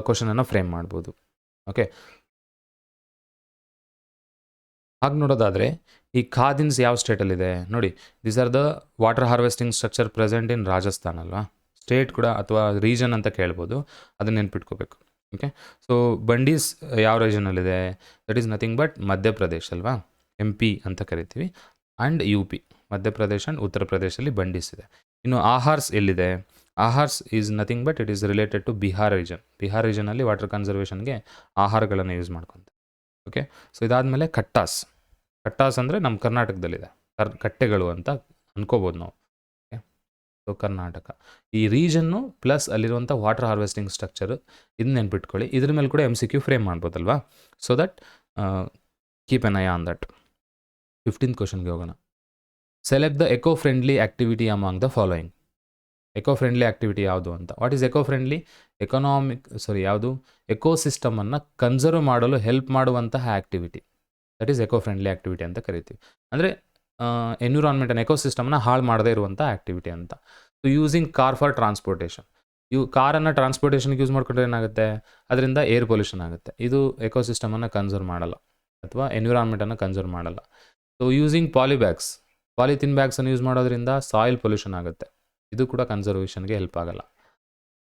ಕ್ವಶನನ್ನು ಫ್ರೇಮ್ ಮಾಡ್ಬೋದು. ಓಕೆ, ಹಾಗೆ ನೋಡೋದಾದರೆ ಈ ಖಾದಿನ್ಸ್ ಯಾವ ಸ್ಟೇಟಲ್ಲಿದೆ ನೋಡಿ. These are the water harvesting structure present in Rajasthan ಅಲ್ವಾ. ಸ್ಟೇಟ್ ಕೂಡ ಅಥವಾ ರೀಜನ್ ಅಂತ ಕೇಳ್ಬೋದು, ಅದನ್ನು ನೆನ್ಪಿಟ್ಕೋಬೇಕು. ಓಕೆ, ಸೊ ಬಂಡೀಸ್ ಯಾವ ರೀಜನಲ್ಲಿದೆ? That is nothing but Madhya Pradesh ಅಲ್ವಾ, MP ಅಂತ ಕರಿತೀವಿ, ಆ್ಯಂಡ್ UP, ಮಧ್ಯಪ್ರದೇಶ ಆ್ಯಂಡ್ ಉತ್ತರ ಪ್ರದೇಶಲ್ಲಿ ಬಂಡೀಸ್ ಇದೆ. ಇನ್ನು ಆಹಾರ್ಸ್ ಎಲ್ಲಿದೆ? Ahars is nothing but it is related to Bihar region. Bihar ರೀಜನಲ್ಲಿ ವಾಟರ್ ಕನ್ಸರ್ವೇಷನ್ಗೆ ಆಹಾರಗಳನ್ನು ಯೂಸ್ ಮಾಡ್ಕೊತಾರೆ. ಓಕೆ, ಸೊ ಇದಾದಮೇಲೆ ಕಟ್ಟಾಸ್ ಅಂದರೆ ನಮ್ಮ ಕರ್ನಾಟಕದಲ್ಲಿದೆ, ಕಟ್ಟೆಗಳು ಅಂತ ಅನ್ಕೋಬೋದು ನಾವು. ಓಕೆ, ಸೊ ಕರ್ನಾಟಕ ಈ ರೀಜನ್ನು ಪ್ಲಸ್ ಅಲ್ಲಿರುವಂಥ ವಾಟರ್ ಹಾರ್ವೆಸ್ಟಿಂಗ್ ಸ್ಟ್ರಕ್ಚರ್ ಇದನ್ನ ನೆನ್ಪಿಟ್ಕೊಳ್ಳಿ. ಇದ್ರ ಮೇಲೆ ಕೂಡ MCQ ಫ್ರೇಮ್ ಮಾಡ್ಬೋದಲ್ವಾ. So that keep an eye on that. 15th ಕ್ವಶನ್ಗೆ ಹೋಗೋಣ. Select the eco friendly activity among the following. Eco friendly activity ಯಾವುದು ಅಂತ? What is eco friendly? ಎಕೋಸಿಸ್ಟಮನ್ನು ಕನ್ಸರ್ವ್ ಮಾಡಲು ಹೆಲ್ಪ್ ಮಾಡುವಂತಹ activity, that is eco friendly activity ಅಂತ ಕರಿತೀವಿ. ಅಂದರೆ ಎನ್ವಿರಾನ್ಮೆಂಟನ್ನು, ಎಕೋಸಿಸ್ಟಮ್ನ ಹಾಳು ಮಾಡದೇ ಇರುವಂಥ ಆ್ಯಕ್ಟಿವಿಟಿ ಅಂತ. So using car for transportation. ಕಾರನ್ನು ಟ್ರಾನ್ಸ್ಪೋರ್ಟೇಷನ್ಗೆ ಯೂಸ್ ಮಾಡ್ಕೊಂಡ್ರೆ ಏನಾಗುತ್ತೆ? ಅದರಿಂದ ಏರ್ ಪೊಲ್ಯೂಷನ್ ಆಗುತ್ತೆ. ಇದು ಎಕೋಸಿಸ್ಟಮನ್ನು ಕನ್ಸರ್ವ್ ಮಾಡಲ್ಲ ಅಥವಾ ಎನ್ವಿರಾನ್ಮೆಂಟನ್ನು ಕನ್ಸರ್ವ್ ಮಾಡಲ್ಲ. ಸೊ ಯೂಸಿಂಗ್ ಪಾಲಿಥಿನ್ ಬ್ಯಾಗ್ಸನ್ನು ಯೂಸ್ ಮಾಡೋದ್ರಿಂದ ಸಾಯಿಲ್ ಪೊಲ್ಯೂಷನ್ ಆಗುತ್ತೆ. ಇದು ಕೂಡ ಕನ್ಸರ್ವೇಷನ್ಗೆ ಹೆಲ್ಪ್ ಆಗಲ್ಲ.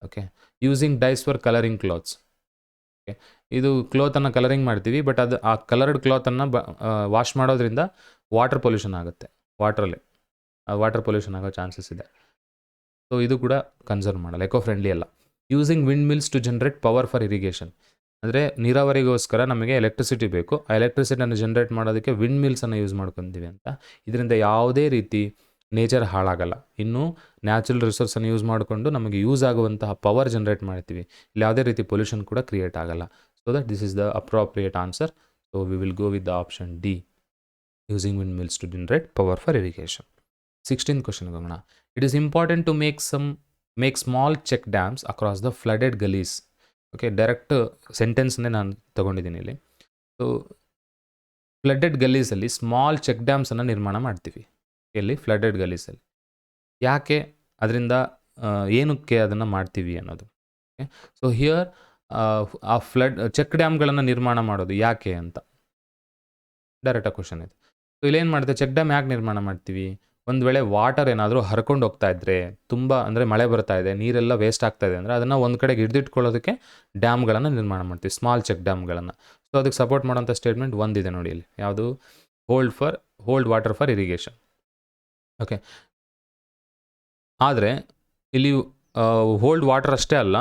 Okay, using dyes for colouring clothes. Okay, ಇದು ಕ್ಲಾತನ್ನು ಕಲರಿಂಗ್ ಮಾಡ್ತೀವಿ, ಬಟ್ ಅದು ಆ ಕಲರ್ಡ್ ಕ್ಲಾತನ್ನು ವಾಶ್ ಮಾಡೋದ್ರಿಂದ ವಾಟರ್ ಪೊಲ್ಯೂಷನ್ ಆಗುತ್ತೆ. ವಾಟರ್ ಪೊಲ್ಯೂಷನ್ ಆಗೋ ಚಾನ್ಸಸ್ ಇದೆ. ಸೊ ಇದು ಕೂಡ ಕನ್ಸರ್ವ್ ಮಾಡಲ್ಲ, ಎಕೋ ಫ್ರೆಂಡ್ಲಿ ಅಲ್ಲ. Using windmills to generate power for irrigation. ಅಂದರೆ ನೀರಾವರಿಗೋಸ್ಕರ ನಮಗೆ ಎಲೆಕ್ಟ್ರಿಸಿಟಿ ಬೇಕು. ಆ ಎಲೆಕ್ಟ್ರಿಸಿಟಿಯನ್ನು ಜನರೇಟ್ ಮಾಡೋದಕ್ಕೆ ವಿಂಡ್ ಮಿಲ್ಸನ್ನು ಯೂಸ್ ಮಾಡ್ಕೊತೀವಿ ಅಂತ. ಇದರಿಂದ ಯಾವುದೇ ರೀತಿ ನೇಚರ್ ಹಾಳಾಗಲ್ಲ. ಇನ್ನು ನ್ಯಾಚುರಲ್ ರಿಸೋರ್ಸನ್ನು ಯೂಸ್ ಮಾಡಿಕೊಂಡು ನಮಗೆ ಯೂಸ್ ಆಗುವಂತಹ ಪವರ್ ಜನರೇಟ್ ಮಾಡ್ತೀವಿ. ಇಲ್ಲಿ ಯಾವುದೇ ರೀತಿ ಪೊಲ್ಯೂಷನ್ ಕೂಡ ಕ್ರಿಯೇಟ್ ಆಗಲ್ಲ. So that this is the appropriate answer. So we will go with the option D, using windmills to generate power for irrigation. 16th ಕ್ವಶನ್ಗೆ ಹೋಗೋಣ. It is important to make small check dams across the flooded gullies. Okay, direct ಸೆಂಟೆನ್ಸ್ನೇ ನಾನು ತೊಗೊಂಡಿದ್ದೀನಿ ಇಲ್ಲಿ. So flooded ಗಲೀಸಲ್ಲಿ small check ಡ್ಯಾಮ್ಸನ್ನು ನಿರ್ಮಾಣ ಮಾಡ್ತೀವಿ. ಎಲ್ಲಿ? ಫ್ಲಡೆಡ್ ಗಲೀಸಲ್ಲಿ. ಯಾಕೆ? ಅದರಿಂದ ಏನಕ್ಕೆ ಅದನ್ನು ಮಾಡ್ತೀವಿ ಅನ್ನೋದು. ಓಕೆ, ಸೊ ಹಿಯರ್ ಆ ಚೆಕ್ ಡ್ಯಾಮ್ಗಳನ್ನು ನಿರ್ಮಾಣ ಮಾಡೋದು ಯಾಕೆ ಅಂತ ಡೈರೆಕ್ಟಾಗಿ ಕ್ವಶನ್ ಇದೆ. ಸೊ ಇಲ್ಲೇನು ಮಾಡುತ್ತೆ? ಚೆಕ್ ಡ್ಯಾಮ್ ಯಾಕೆ ನಿರ್ಮಾಣ ಮಾಡ್ತೀವಿ? ಒಂದು ವೇಳೆ ವಾಟರ್ ಏನಾದರೂ ಹರ್ಕೊಂಡು ಹೋಗ್ತಾ ಇದ್ದರೆ, ತುಂಬ ಅಂದರೆ ಮಳೆ ಬರ್ತಾ ಇದೆ, ನೀರೆಲ್ಲ ವೇಸ್ಟ್ ಆಗ್ತಾ ಇದೆ ಅಂದರೆ ಅದನ್ನು ಒಂದು ಕಡೆಗೆ ಹಿಡಿದಿಟ್ಕೊಳ್ಳೋದಕ್ಕೆ ಡ್ಯಾಮ್ಗಳನ್ನು ನಿರ್ಮಾಣ ಮಾಡ್ತೀವಿ, ಸ್ಮಾಲ್ ಚೆಕ್ ಡ್ಯಾಮ್ಗಳನ್ನು. ಸೊ ಅದಕ್ಕೆ ಸಪೋರ್ಟ್ ಮಾಡೋಂಥ ಸ್ಟೇಟ್ಮೆಂಟ್ ಒಂದಿದೆ ನೋಡಿ ಇಲ್ಲಿ. ಯಾವುದು? Hold water for irrigation. Okay, ಆದರೆ ಇಲ್ಲಿ ಹೋಲ್ಡ್ ವಾಟರ್ ಅಷ್ಟೇ ಅಲ್ಲ,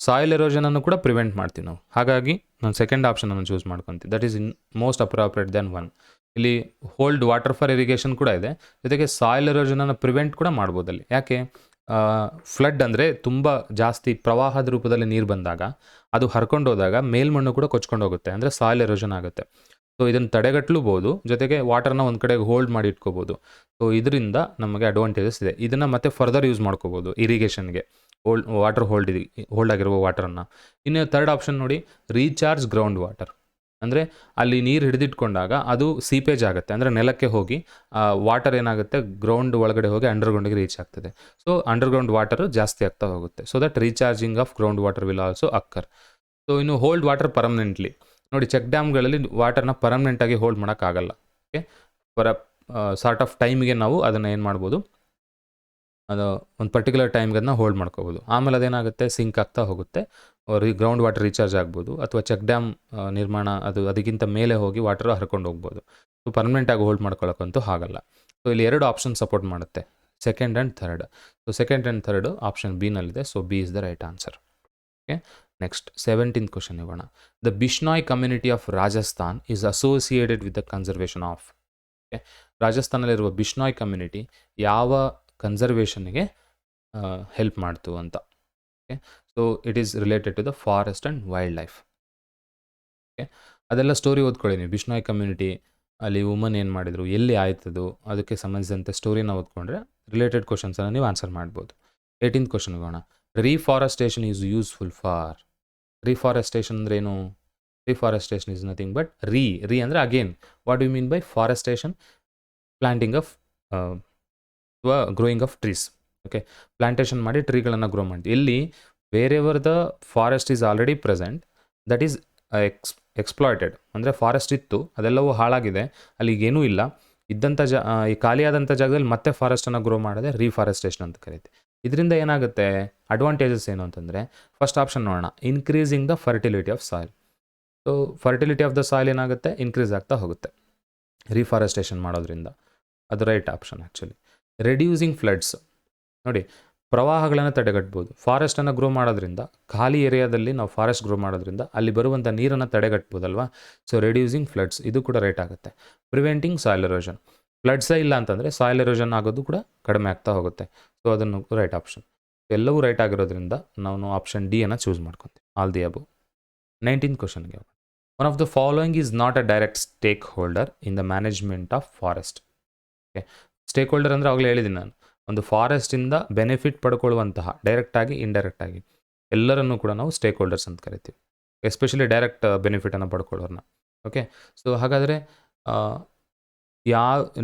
ಸಾಯಿಲ್ ಎರೋಷನನ್ನು ಕೂಡ ಪ್ರಿವೆಂಟ್ ಮಾಡ್ತೀವಿ ನಾವು. ಹಾಗಾಗಿ ನಾನು ಸೆಕೆಂಡ್ ಆಪ್ಷನನ್ನು ಚೂಸ್ ಮಾಡ್ಕೊತೀನಿ. That is most appropriate then 1. ಇಲ್ಲಿ ಹೋಲ್ಡ್ ವಾಟರ್ ಫಾರ್ ಇರಿಗೇಷನ್ ಕೂಡ ಇದೆ, ಜೊತೆಗೆ ಸಾಯಿಲ್ ಎರೋಷನನ್ನು ಪ್ರಿವೆಂಟ್ ಕೂಡ ಮಾಡ್ಬೋದಲ್ಲಿ. ಯಾಕೆ? ಫ್ಲಡ್ ಅಂದರೆ ತುಂಬ ಜಾಸ್ತಿ ಪ್ರವಾಹದ ರೂಪದಲ್ಲಿ ನೀರು ಬಂದಾಗ ಅದು ಹರ್ಕೊಂಡು ಹೋದಾಗ ಮೇಲ್ಮಣ್ಣು ಕೂಡ ಕೊಚ್ಕೊಂಡು ಹೋಗುತ್ತೆ, ಅಂದರೆ ಸಾಯಿಲ್ ಎರೋಷನ್ ಆಗುತ್ತೆ. ಸೊ ಇದನ್ನು ತಡೆಗಟ್ಟಲೂಬೋದು, ಜೊತೆಗೆ ವಾಟರ್ನ ಒಂದು ಕಡೆಗೆ ಹೋಲ್ಡ್ ಮಾಡಿ ಇಟ್ಕೋಬೋದು. ಸೊ ಇದರಿಂದ ನಮಗೆ ಅಡ್ವಾಂಟೇಜಸ್ ಇದೆ. ಇದನ್ನು ಮತ್ತೆ ಫರ್ದರ್ ಯೂಸ್ ಮಾಡ್ಕೋಬೋದು ಇರಿಗೇಷನ್ಗೆ, ವಾಟರ್ ಹೋಲ್ಡ್ ಆಗಿರುವ ವಾಟರನ್ನು. ಇನ್ನು ಥರ್ಡ್ ಆಪ್ಷನ್ ನೋಡಿ, ರೀಚಾರ್ಜ್ ಗ್ರೌಂಡ್ ವಾಟರ್. ಅಂದರೆ ಅಲ್ಲಿ ನೀರು ಹಿಡಿದಿಟ್ಕೊಂಡಾಗ ಅದು ಸೀಪೇಜ್ ಆಗುತ್ತೆ, ಅಂದರೆ ನೆಲಕ್ಕೆ ಹೋಗಿ ವಾಟರ್ ಏನಾಗುತ್ತೆ, ಗ್ರೌಂಡ್ ಒಳಗಡೆ ಹೋಗಿ ಅಂಡರ್ಗ್ರೌಂಡಿಗೆ ರೀಚ್ ಆಗ್ತದೆ. ಸೊ ಅಂಡರ್ಗ್ರೌಂಡ್ ವಾಟರ್ ಜಾಸ್ತಿ ಆಗ್ತಾ ಹೋಗುತ್ತೆ. So that recharging of ground water will also occur. So ಇನ್ನು ಹೋಲ್ಡ್ ವಾಟರ್ ಪರ್ಮನೆಂಟ್ಲಿ ನೋಡಿ, ಚೆಕ್ ಡ್ಯಾಮ್ಗಳಲ್ಲಿ ವಾಟರ್ನ ಪರ್ಮನೆಂಟಾಗಿ ಹೋಲ್ಡ್ ಮಾಡೋಕ್ಕಾಗಲ್ಲ. ಓಕೆ, ಸಾರ್ಟ್ ಆಫ್ ಟೈಮಿಗೆ ನಾವು ಅದನ್ನು ಏನು ಮಾಡ್ಬೋದು, ಅದು ಒಂದು ಪರ್ಟಿಕ್ಯುಲರ್ ಟೈಮ್ಗೆ ಅದನ್ನ ಹೋಲ್ಡ್ ಮಾಡ್ಕೋಬೋದು. ಆಮೇಲೆ ಅದೇನಾಗುತ್ತೆ, ಸಿಂಕ್ ಆಗ್ತಾ ಹೋಗುತ್ತೆ, ಗ್ರೌಂಡ್ ವಾಟರ್ ರೀಚಾರ್ಜ್ ಆಗ್ಬೋದು, ಅಥವಾ ಚೆಕ್ ಡ್ಯಾಮ್ ನಿರ್ಮಾಣ ಅದಕ್ಕಿಂತ ಮೇಲೆ ಹೋಗಿ ವಾಟರ್ ಹರ್ಕೊಂಡು ಹೋಗ್ಬೋದು. ಸೊ ಪರ್ಮನೆಂಟಾಗಿ ಹೋಲ್ಡ್ ಮಾಡ್ಕೊಳ್ಳೋಕ್ಕಂತೂ ಆಗಲ್ಲ. ಸೊ ಇಲ್ಲಿ 2 ಆಪ್ಷನ್ ಸಪೋರ್ಟ್ ಮಾಡುತ್ತೆ, second and third. So second and third option B ನಲ್ಲಿದೆ. So B is the right answer. Okay, next 17th question ಹೋಗೋಣ. The Bishnoi community of Rajasthan is associated with the conservation of. ರಾಜಸ್ಥಾನದಲ್ಲಿರುವ Bishnoi community ಯಾವ ಕನ್ಸರ್ವೇಷನ್ಗೆ help ಮಾಡ್ತು ಅಂತ. Okay, so it is related to the forest and wildlife. Okay, ಅದೆಲ್ಲ story ಓದ್ಕೊಳ್ಳಿ ನೀವು. Bishnoi community ಅಲ್ಲಿ ವುಮನ್ ಏನು ಮಾಡಿದರು, ಎಲ್ಲಿ ಆಯ್ತದು, ಅದಕ್ಕೆ ಸಂಬಂಧಿಸಿದಂತೆ ಸ್ಟೋರಿನ ಓದ್ಕೊಂಡ್ರೆ ರಿಲೇಟೆಡ್ ಕ್ವಶನ್ಸನ್ನು ನೀವು ಆನ್ಸರ್ ಮಾಡ್ಬೋದು. 18th ಕ್ವಶನ್ ಹೋಗೋಣ. Reforestation is useful for. Reforestation ಅಂದರೆ ಏನು? Reforestation is nothing but re ಅಂದರೆ again. What you mean by forestation? Planting of growing of trees. Okay, plantation ಮಾಡಿ ಟ್ರೀಗಳನ್ನು ಗ್ರೋ ಮಾಡ್ತೀವಿ. ಇಲ್ಲಿ wherever the forest is already present, that is exploited. ಅಂದರೆ forest ಇತ್ತು, ಅದೆಲ್ಲವೂ ಹಾಳಾಗಿದೆ, ಅಲ್ಲಿಗೇನೂ ಇಲ್ಲ, ಇದ್ದಂಥ ಈ ಖಾಲಿಯಾದಂಥ ಜಾಗದಲ್ಲಿ ಮತ್ತೆ ಫಾರೆಸ್ಟನ್ನು ಗ್ರೋ ಮಾಡೋದೇ ರೀಫಾರೆಸ್ಟೇಷನ್ ಅಂತ ಕರೀತೀವಿ. ಇದರಿಂದ ಏನಾಗುತ್ತೆ, ಅಡ್ವಾಂಟೇಜಸ್ ಏನು ಅಂತಂದರೆ, ಫಸ್ಟ್ ಆಪ್ಷನ್ ನೋಡೋಣ, increasing the fertility of soil. So fertility of the soil ಏನಾಗುತ್ತೆ, ಇನ್ಕ್ರೀಸ್ ಆಗ್ತಾ ಹೋಗುತ್ತೆ ರೀಫಾರೆಸ್ಟೇಷನ್ ಮಾಡೋದ್ರಿಂದ. ಅದು right option actually. Reducing floods, ನೋಡಿ ಪ್ರವಾಹಗಳನ್ನು ತಡೆಗಟ್ಬೋದು. ಫಾರೆಸ್ಟನ್ನು ಗ್ರೋ ಮಾಡೋದ್ರಿಂದ, ಖಾಲಿ ಏರಿಯಾದಲ್ಲಿ ನಾವು ಫಾರೆಸ್ಟ್ ಗ್ರೋ ಮಾಡೋದ್ರಿಂದ ಅಲ್ಲಿ ಬರುವಂಥ ನೀರನ್ನು ತಡೆಗಟ್ಬೋದಲ್ವಾ. ಸೊ ರೆಡ್ಯೂಸಿಂಗ್ ಫ್ಲಡ್ಸ್, ಇದು ಕೂಡ ರೈಟ್ ಆಗುತ್ತೆ. ಪ್ರಿವೆಂಟಿಂಗ್ ಸಾಯಿಲ್ ಎರೋಷನ್, ಫ್ಲಡ್ಸೇ ಇಲ್ಲ ಅಂತಂದರೆ ಸಾಯಿಲ್ ಎರೋಷನ್ ಆಗೋದು ಕೂಡ ಕಡಿಮೆ ಆಗ್ತಾ ಹೋಗುತ್ತೆ. ಸೊ ಅದನ್ನು ರೈಟ್ ಆಪ್ಷನ್. ಎಲ್ಲವೂ ರೈಟ್ ಆಗಿರೋದ್ರಿಂದ ನಾವು ಆಪ್ಷನ್ ಡಿ ಅನ್ನು ಚೂಸ್ ಮಾಡ್ಕೊತೀವಿ, ಆಲ್ ದಿ ಅಬೋ. 19th ಕ್ವಶನ್ಗೆ ಹೋಗೋಣ. One of the following is not a direct stake holder in the management of forest. Okay, stake holder ಅಂದರೆ ಅವಾಗಲೇ ಹೇಳಿದ್ದೀನಿ ನಾನು, ಒಂದು ಫಾರೆಸ್ಟಿಂದ ಬೆನಿಫಿಟ್ ಪಡ್ಕೊಳ್ಳುವಂತಹ ಡೈರೆಕ್ಟಾಗಿ ಇಂಡೈರೆಕ್ಟಾಗಿ ಎಲ್ಲರನ್ನೂ ಕೂಡ ನಾವು ಸ್ಟೇಕ್ ಹೋಲ್ಡರ್ಸ್ ಅಂತ ಕರಿತೀವಿ, ಎಸ್ಪೆಷಲಿ ಡೈರೆಕ್ಟ್ ಬೆನಿಫಿಟನ್ನು ಪಡ್ಕೊಳ್ಳೋರನ್ನ. ಓಕೆ, ಸೊ ಹಾಗಾದರೆ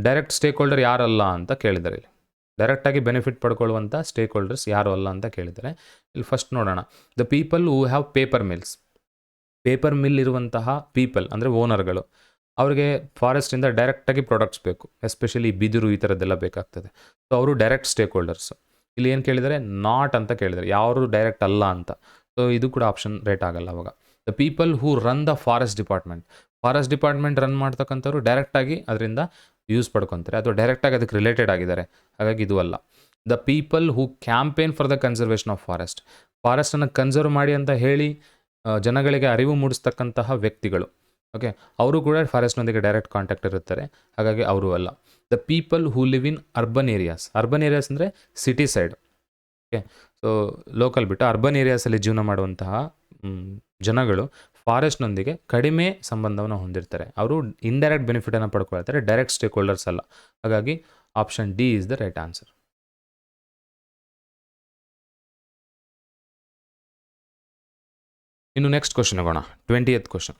ಡೈರೆಕ್ಟ್ ಸ್ಟೇಕ್ ಹೋಲ್ಡರ್ ಯಾರಲ್ಲ ಅಂತ ಕೇಳಿದ್ದಾರೆ. ಇಲ್ಲಿ ಡೈರೆಕ್ಟಾಗಿ ಬೆನಿಫಿಟ್ ಪಡ್ಕೊಳ್ಳುವಂಥ ಸ್ಟೇಕ್ ಹೋಲ್ಡರ್ಸ್ ಯಾರು ಅಲ್ಲ ಅಂತ ಕೇಳಿದ್ದಾರೆ. ಇಲ್ಲಿ ಫಸ್ಟ್ ನೋಡೋಣ, the people who have paper mills. Paper mill ಇರುವಂತಹ ಪೀಪಲ್ ಅಂದರೆ ಓನರ್ಗಳು, ಅವ್ರಿಗೆ ಫಾರೆಸ್ಟಿಂದ ಡೈರೆಕ್ಟಾಗಿ ಪ್ರಾಡಕ್ಟ್ಸ್ ಬೇಕು, ಎಸ್ಪೆಷಲಿ ಬಿದಿರು ಈ ಥರದ್ದೆಲ್ಲ ಬೇಕಾಗ್ತದೆ. ಸೊ ಅವರು ಡೈರೆಕ್ಟ್ ಸ್ಟೇಕ್ ಹೋಲ್ಡರ್ಸ್. ಇಲ್ಲಿ ಏನು ಕೇಳಿದರೆ, ನಾಟ್ ಅಂತ ಕೇಳಿದ್ದಾರೆ, ಯಾರು ಡೈರೆಕ್ಟ್ ಅಲ್ಲ ಅಂತ. ಸೊ ಇದು ಕೂಡ ಆಪ್ಷನ್ ರೈಟ್ ಆಗಲ್ಲ ಅವಾಗ. The people who run the forest department, forest department run ಮಾಡ್ತಕ್ಕಂಥವ್ರು ಡೈರೆಕ್ಟಾಗಿ ಅದರಿಂದ ಯೂಸ್ ಪಡ್ಕೊತಾರೆ, ಅಥವಾ ಡೈರೆಕ್ಟಾಗಿ ಅದಕ್ಕೆ ರಿಲೇಟೆಡ್ ಆಗಿದ್ದಾರೆ, ಹಾಗಾಗಿ ಇದು ಅಲ್ಲ. The people who campaign for the conservation of forest, ಫಾರೆಸ್ಟನ್ನು ಕನ್ಸರ್ವ್ ಮಾಡಿ ಅಂತ ಹೇಳಿ ಜನಗಳಿಗೆ ಅರಿವು ಮೂಡಿಸ್ತಕ್ಕಂತಹ ವ್ಯಕ್ತಿಗಳು. ಓಕೆ, ಅವರು ಕೂಡ ಫಾರೆಸ್ಟ್ನೊಂದಿಗೆ ಡೈರೆಕ್ಟ್ ಕಾಂಟ್ಯಾಕ್ಟ್ ಇರುತ್ತಾರೆ, ಹಾಗಾಗಿ ಅವರು ಅಲ್ಲ. The people who live in urban areas, urban areas ಅಂದರೆ city side. Okay, so local ಬಿಟ್ಟು ಅರ್ಬನ್ ಏರಿಯಾಸಲ್ಲಿ ಜೀವನ ಮಾಡುವಂತಹ ಜನಗಳು ಫಾರೆಸ್ಟ್ನೊಂದಿಗೆ ಕಡಿಮೆ ಸಂಬಂಧವನ್ನು ಹೊಂದಿರ್ತಾರೆ, ಅವರು ಇಂಡೈರೆಕ್ಟ್ ಬೆನಿಫಿಟನ್ನು ಪಡ್ಕೊಳ್ತಾರೆ, ಡೈರೆಕ್ಟ್ ಸ್ಟೇಕ್ ಹೋಲ್ಡರ್ಸ್ ಅಲ್ಲ. ಹಾಗಾಗಿ option D is the right answer. ಇನ್ನು ನೆಕ್ಸ್ಟ್ ಕ್ವಶನ್ ಹೋಗೋಣ, 20th question.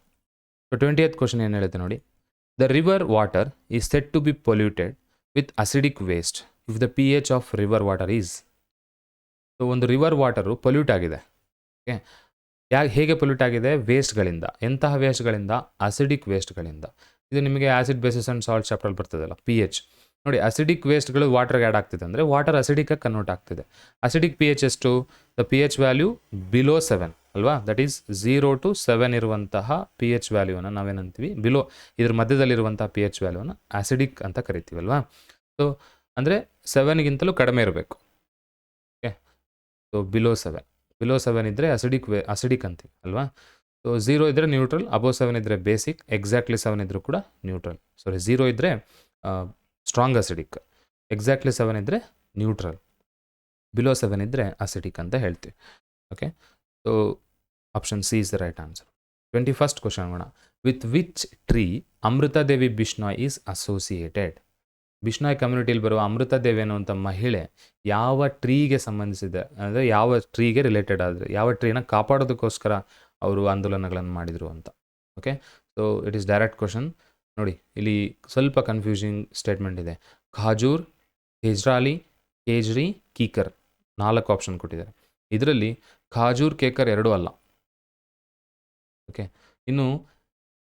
So 20th question ಏನು ಹೇಳುತ್ತೆ ನೋಡಿ, the river water is set to be polluted with acidic waste if the pH of river water is. So ಒಂದು river water pollute ಆಗಿದೆ. Okay, ಹೇಗೆ pollute ಆಗಿದೆ? ವೇಸ್ಟ್ಗಳಿಂದ. ಎಂತಹ ವೇಸ್ಟ್ಗಳಿಂದ? Acidic ವೇಸ್ಟ್ಗಳಿಂದ. ಇದು ನಿಮಗೆ acid basis and salt chapter ಬರ್ತದಲ್ಲ, pH. ನೋಡಿ, acidic ವೇಸ್ಟ್ಗಳು ವಾಟರ್ಗೆ add ಆಗ್ತಿದೆ ಅಂದರೆ ವಾಟರ್ ಅಸಿಡಿಕಾಗಿ ಕನ್ವರ್ಟ್ ಆಗ್ತಿದೆ. ಅಸಿಡಿಕ್ pH ಎಷ್ಟು? ದ pH ವ್ಯಾಲ್ಯೂ ಬಿಲೋ 7 ಅಲ್ವಾ, ದಟ್ ಈಸ್ 0 to 7 ಇರುವಂತಹ pH ವ್ಯಾಲ್ಯೂವನ್ನು ನಾವೇನಂತೀವಿ, ಬಿಲೋ, ಇದ್ರ ಮಧ್ಯದಲ್ಲಿರುವಂತಹ pH ವ್ಯಾಲ್ಯೂವನ್ನು ಆಸಿಡಿಕ್ ಅಂತ ಕರಿತೀವಲ್ವಾ. ಸೊ ಅಂದರೆ 7ಗಿಂತಲೂ ಕಡಿಮೆ ಇರಬೇಕು. ಓಕೆ, ಸೊ ಬಿಲೋ 7 ಇದ್ದರೆ ಅಸಿಡಿಕ್ ಅಂತೀವಿ ಅಲ್ವಾ. ಸೊ 0 ಇದ್ದರೆ ನ್ಯೂಟ್ರಲ್, ಅಬೋ 7 ಇದ್ದರೆ ಬೇಸಿಕ್, ಎಕ್ಸಾಕ್ಟ್ಲಿ 7 ಇದ್ದರೂ ಕೂಡ ನ್ಯೂಟ್ರಲ್. ಸಾರಿ, 0 ಇದ್ದರೆ ಸ್ಟ್ರಾಂಗ್ ಅಸಿಡಿಕ್, ಎಕ್ಸಾಕ್ಟ್ಲಿ 7 ಇದ್ದರೆ ನ್ಯೂಟ್ರಲ್, ಬಿಲೋ 7 ಇದ್ದರೆ ಅಸಿಡಿಕ್ ಅಂತ ಹೇಳ್ತೀವಿ. Okay, so option C is the right answer. 21st question ನೋಡೋಣ. With which tree Amrita Devi Bishnoi is associated. Bishnoi ಕಮ್ಯುನಿಟಿಯಲ್ಲಿ ಬರುವ ಅಮೃತಾದೇವಿ ಅನ್ನುವಂಥ ಮಹಿಳೆ ಯಾವ ಟ್ರೀಗೆ ಸಂಬಂಧಿಸಿದೆ, ಅಂದರೆ ಯಾವ ಟ್ರೀಗೆ ರಿಲೇಟೆಡ್ ಆದರೆ, ಯಾವ ಟ್ರೀನ ಕಾಪಾಡೋದಕ್ಕೋಸ್ಕರ ಅವರು ಆಂದೋಲನಗಳನ್ನು ಮಾಡಿದರು ಅಂತ. Okay, so it is direct question. ನೋಡಿ, ಇಲ್ಲಿ ಸ್ವಲ್ಪ ಕನ್ಫ್ಯೂಸಿಂಗ್ ಸ್ಟೇಟ್ಮೆಂಟ್ ಇದೆ. ಖಾಜೂರ್, ಕೇಜ್ರಾಲಿ, ಕೇಜ್ರಿ, ಕೀಕರ್ 4 ಆಪ್ಷನ್ ಕೊಟ್ಟಿದ್ದಾರೆ. ಇದರಲ್ಲಿ ಖಾಜೂರ್, ಕೇಕರ್ ಎರಡೂ ಅಲ್ಲ. ಓಕೆ, ಇನ್ನು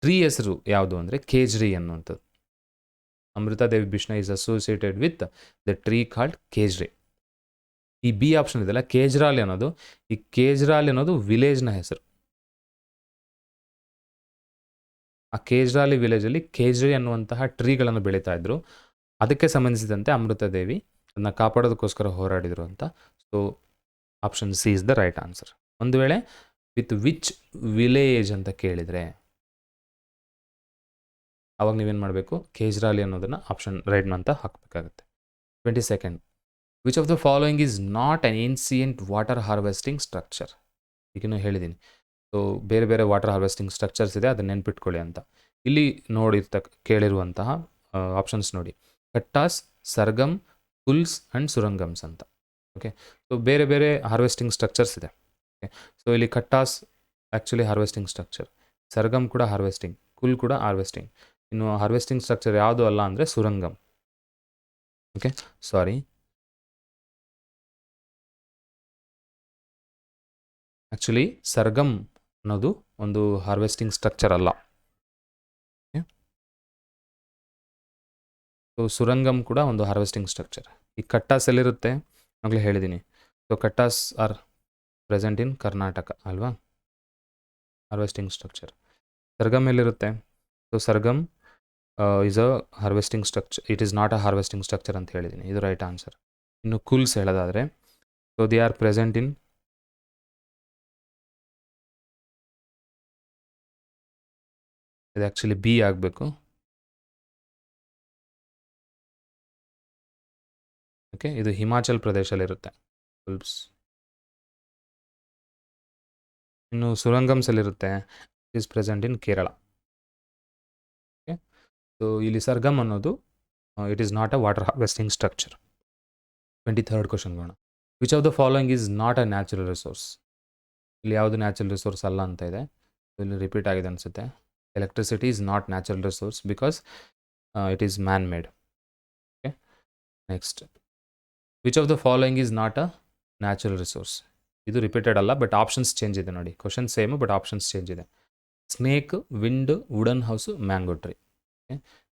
ಟ್ರೀ ಹೆಸರು ಯಾವುದು ಅಂದರೆ ಕೇಜ್ರಿ ಅನ್ನುವಂಥದ್ದು. Amrita Devi Bishnoi is associated with the tree called khejri. ಈ ಬಿ ಆಪ್ಷನ್ ಇದೆಲ್ಲ, ಕೇಜ್ರಾಲಿ ಅನ್ನೋದು, ಈ ಕೇಜ್ರಾಲಿ ಅನ್ನೋದು ವಿಲೇಜ್ನ ಹೆಸರು. ಆ ಕೇಜ್ರಾಲಿ ವಿಲೇಜಲ್ಲಿ ಕೇಜ್ರಿ ಅನ್ನುವಂತಹ ಟ್ರೀಗಳನ್ನು ಬೆಳೀತಾ ಇದ್ರು, ಅದಕ್ಕೆ ಸಂಬಂಧಿಸಿದಂತೆ ಅಮೃತಾದೇವಿ ಅದನ್ನು ಕಾಪಾಡೋದಕ್ಕೋಸ್ಕರ ಹೋರಾಡಿದರು ಅಂತ. So option C is the right answer. ಒಂದು ವೇಳೆ ವಿತ್ ವಿಚ್ ವಿಲೇಜ್ ಅಂತ ಕೇಳಿದರೆ ಅವಾಗ ನೀವೇನು ಮಾಡಬೇಕು, ಕೇಜ್ರಾಲಿ ಅನ್ನೋದನ್ನು ಆಪ್ಷನ್ ರೈಟ್ ಅಂತ ಹಾಕಬೇಕಾಗುತ್ತೆ. 22nd, which of the following is not an ancient water harvesting structure. ಈಗಿನ್ನೂ ಹೇಳಿದ್ದೀನಿ. ಸೊ ಬೇರೆ ಬೇರೆ ವಾಟರ್ ಹಾರ್ವೆಸ್ಟಿಂಗ್ ಸ್ಟ್ರಕ್ಚರ್ಸ್ ಇದೆ, ಅದನ್ನ ನೆನ್ಪಿಟ್ಕೊಳ್ಳಿ ಅಂತ. ಇಲ್ಲಿ ಕೇಳಿರುವಂತಹ ಆಪ್ಷನ್ಸ್ ನೋಡಿ, ಕಟ್ಟಾಸ್, ಸರ್ಗಮ್, ಕುಲ್ಸ್ ಆ್ಯಂಡ್ ಸುರಂಗಮ್ಸ್ ಅಂತ. ಓಕೆ, ಸೊ ಬೇರೆ ಬೇರೆ ಹಾರ್ವೆಸ್ಟಿಂಗ್ ಸ್ಟ್ರಕ್ಚರ್ಸ್ ಇದೆ. ಓಕೆ, ಸೊ ಇಲ್ಲಿ ಕಟ್ಟಾಸ್ ಆ್ಯಕ್ಚುಲಿ ಹಾರ್ವೆಸ್ಟಿಂಗ್ ಸ್ಟ್ರಕ್ಚರ್, ಸರ್ಗಮ್ ಕೂಡ ಹಾರ್ವೆಸ್ಟಿಂಗ್, ಕುಲ್ ಕೂಡ ಹಾರ್ವೆಸ್ಟಿಂಗ್. ಇನ್ನು ಹಾರ್ವೆಸ್ಟಿಂಗ್ ಸ್ಟ್ರಕ್ಚರ್ ಯಾವುದು ಅಲ್ಲ ಅಂದರೆ surangam. Okay, sorry, actually sargam ಅನ್ನೋದು ಒಂದು ಹಾರ್ವೆಸ್ಟಿಂಗ್ ಸ್ಟ್ರಕ್ಚರ್ ಅಲ್ಲ. ಸೊ ಸುರಂಗಮ್ ಕೂಡ ಒಂದು ಹಾರ್ವೆಸ್ಟಿಂಗ್ ಸ್ಟ್ರಕ್ಚರ್. ಈ ಕಟ್ಟಾಸ್ ಎಲ್ಲಿರುತ್ತೆ ಆಗಲೇ ಹೇಳಿದ್ದೀನಿ. So kattas are present in Karnataka ಅಲ್ವಾ, ಹಾರ್ವೆಸ್ಟಿಂಗ್ ಸ್ಟ್ರಕ್ಚರ್. ಸರ್ಗಮ್ ಎಲ್ಲಿರುತ್ತೆ? So sargam is a harvesting structure, it is not a harvesting structure ಅಂತ ಹೇಳಿದ್ದೀನಿ, ಇದು ರೈಟ್ ಆನ್ಸರ್. ಇನ್ನು ಕುಲ್ಸ್ ಹೇಳೋದಾದರೆ, so they are present in, ಇದು ಆ್ಯಕ್ಚುಲಿ ಬಿ ಆಗಬೇಕು. ಓಕೆ, ಇದು ಹಿಮಾಚಲ್ ಪ್ರದೇಶಲ್ಲಿರುತ್ತೆ ಕುಲ್ಸ್. ಇನ್ನು ಸುರಂಗಮ್ಸ್ ಎಲ್ಲಿರುತ್ತೆ? Is present in Kerala. Okay, so ಇಲ್ಲಿ ಸರ್ಗಮ್ ಅನ್ನೋದು it is not a water harvesting structure. 23rd question ನೋಡೋಣ. Which of the following is not a natural resource? ಇಲ್ಲಿ ಯಾವುದು ನ್ಯಾಚುರಲ್ ರಿಸೋರ್ಸ್ ಅಲ್ಲ ಅಂತ ಇದೆ. ಇಲ್ಲಿ ರಿಪೀಟ್ ಆಗಿದೆ ಅನಿಸುತ್ತೆ. Electricity is not natural resource because it is man made. Okay, next, which of the following is not a natural resource? ಇದು repeated ಅಲ್ಲ, ಬಟ್ ಆಪ್ಷನ್ಸ್ ಚೇಂಜ್ ಇದೆ ನೋಡಿ. Question same but options change ಇದೆ. Snake, wind, wooden house, mango tree.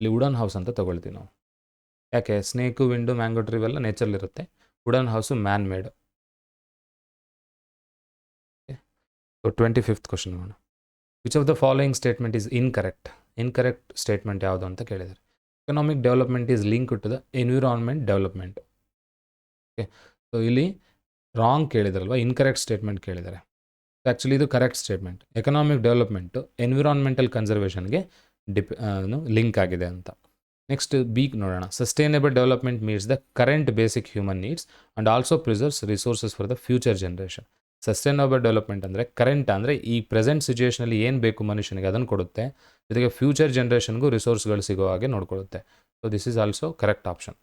ಇಲ್ಲಿ wooden house ಅಂತ ತೊಗೊಳ್ತೀವಿ ನಾವು. ಯಾಕೆ? ಸ್ನೇಕು, ವಿಂಡು, ಮ್ಯಾಂಗೋ ಟ್ರೀ ಇವೆಲ್ಲ ನೇಚರಲ್ಲಿರುತ್ತೆ. Wooden house man made. So 25th question ನೋಡೋಣ. Which of the following statement is incorrect? Incorrect statement ಯಾವುದು ಅಂತ ಕೇಳಿದ್ದಾರೆ. Economic development is link to the environment development. Okay, so ಇಲ್ಲಿ ರಾಂಗ್ ಕೇಳಿದಾರಲ್ವ, incorrect statement ಕೇಳಿದ್ದಾರೆ. Actually ಇದು correct statement. Economic development environmental ಕನ್ಸರ್ವೇಷನ್ಗೆ link ಆಗಿದೆ ಅಂತ. ನೆಕ್ಸ್ಟ್ ಬಿ ನೋಡೋಣ. Sustainable development meets the current basic human needs and also preserves resources for the future generation. Sustainable development ಅಂದರೆ current ಅಂದರೆ ಈ ಪ್ರೆಸೆಂಟ್ ಸಿಚುವೇಷನಲ್ಲಿ ಏನು ಬೇಕು ಮನುಷ್ಯನಿಗೆ ಅದನ್ನು ಕೊಡುತ್ತೆ, ಜೊತೆಗೆ ಫ್ಯೂಚರ್ ಜನ್ರೇಷನ್ಗೂ ರಿಸೋರ್ಸ್ಗಳು ಸಿಗೋ ಹಾಗೆ ನೋಡ್ಕೊಳ್ಳುತ್ತೆ. So this is also correct option.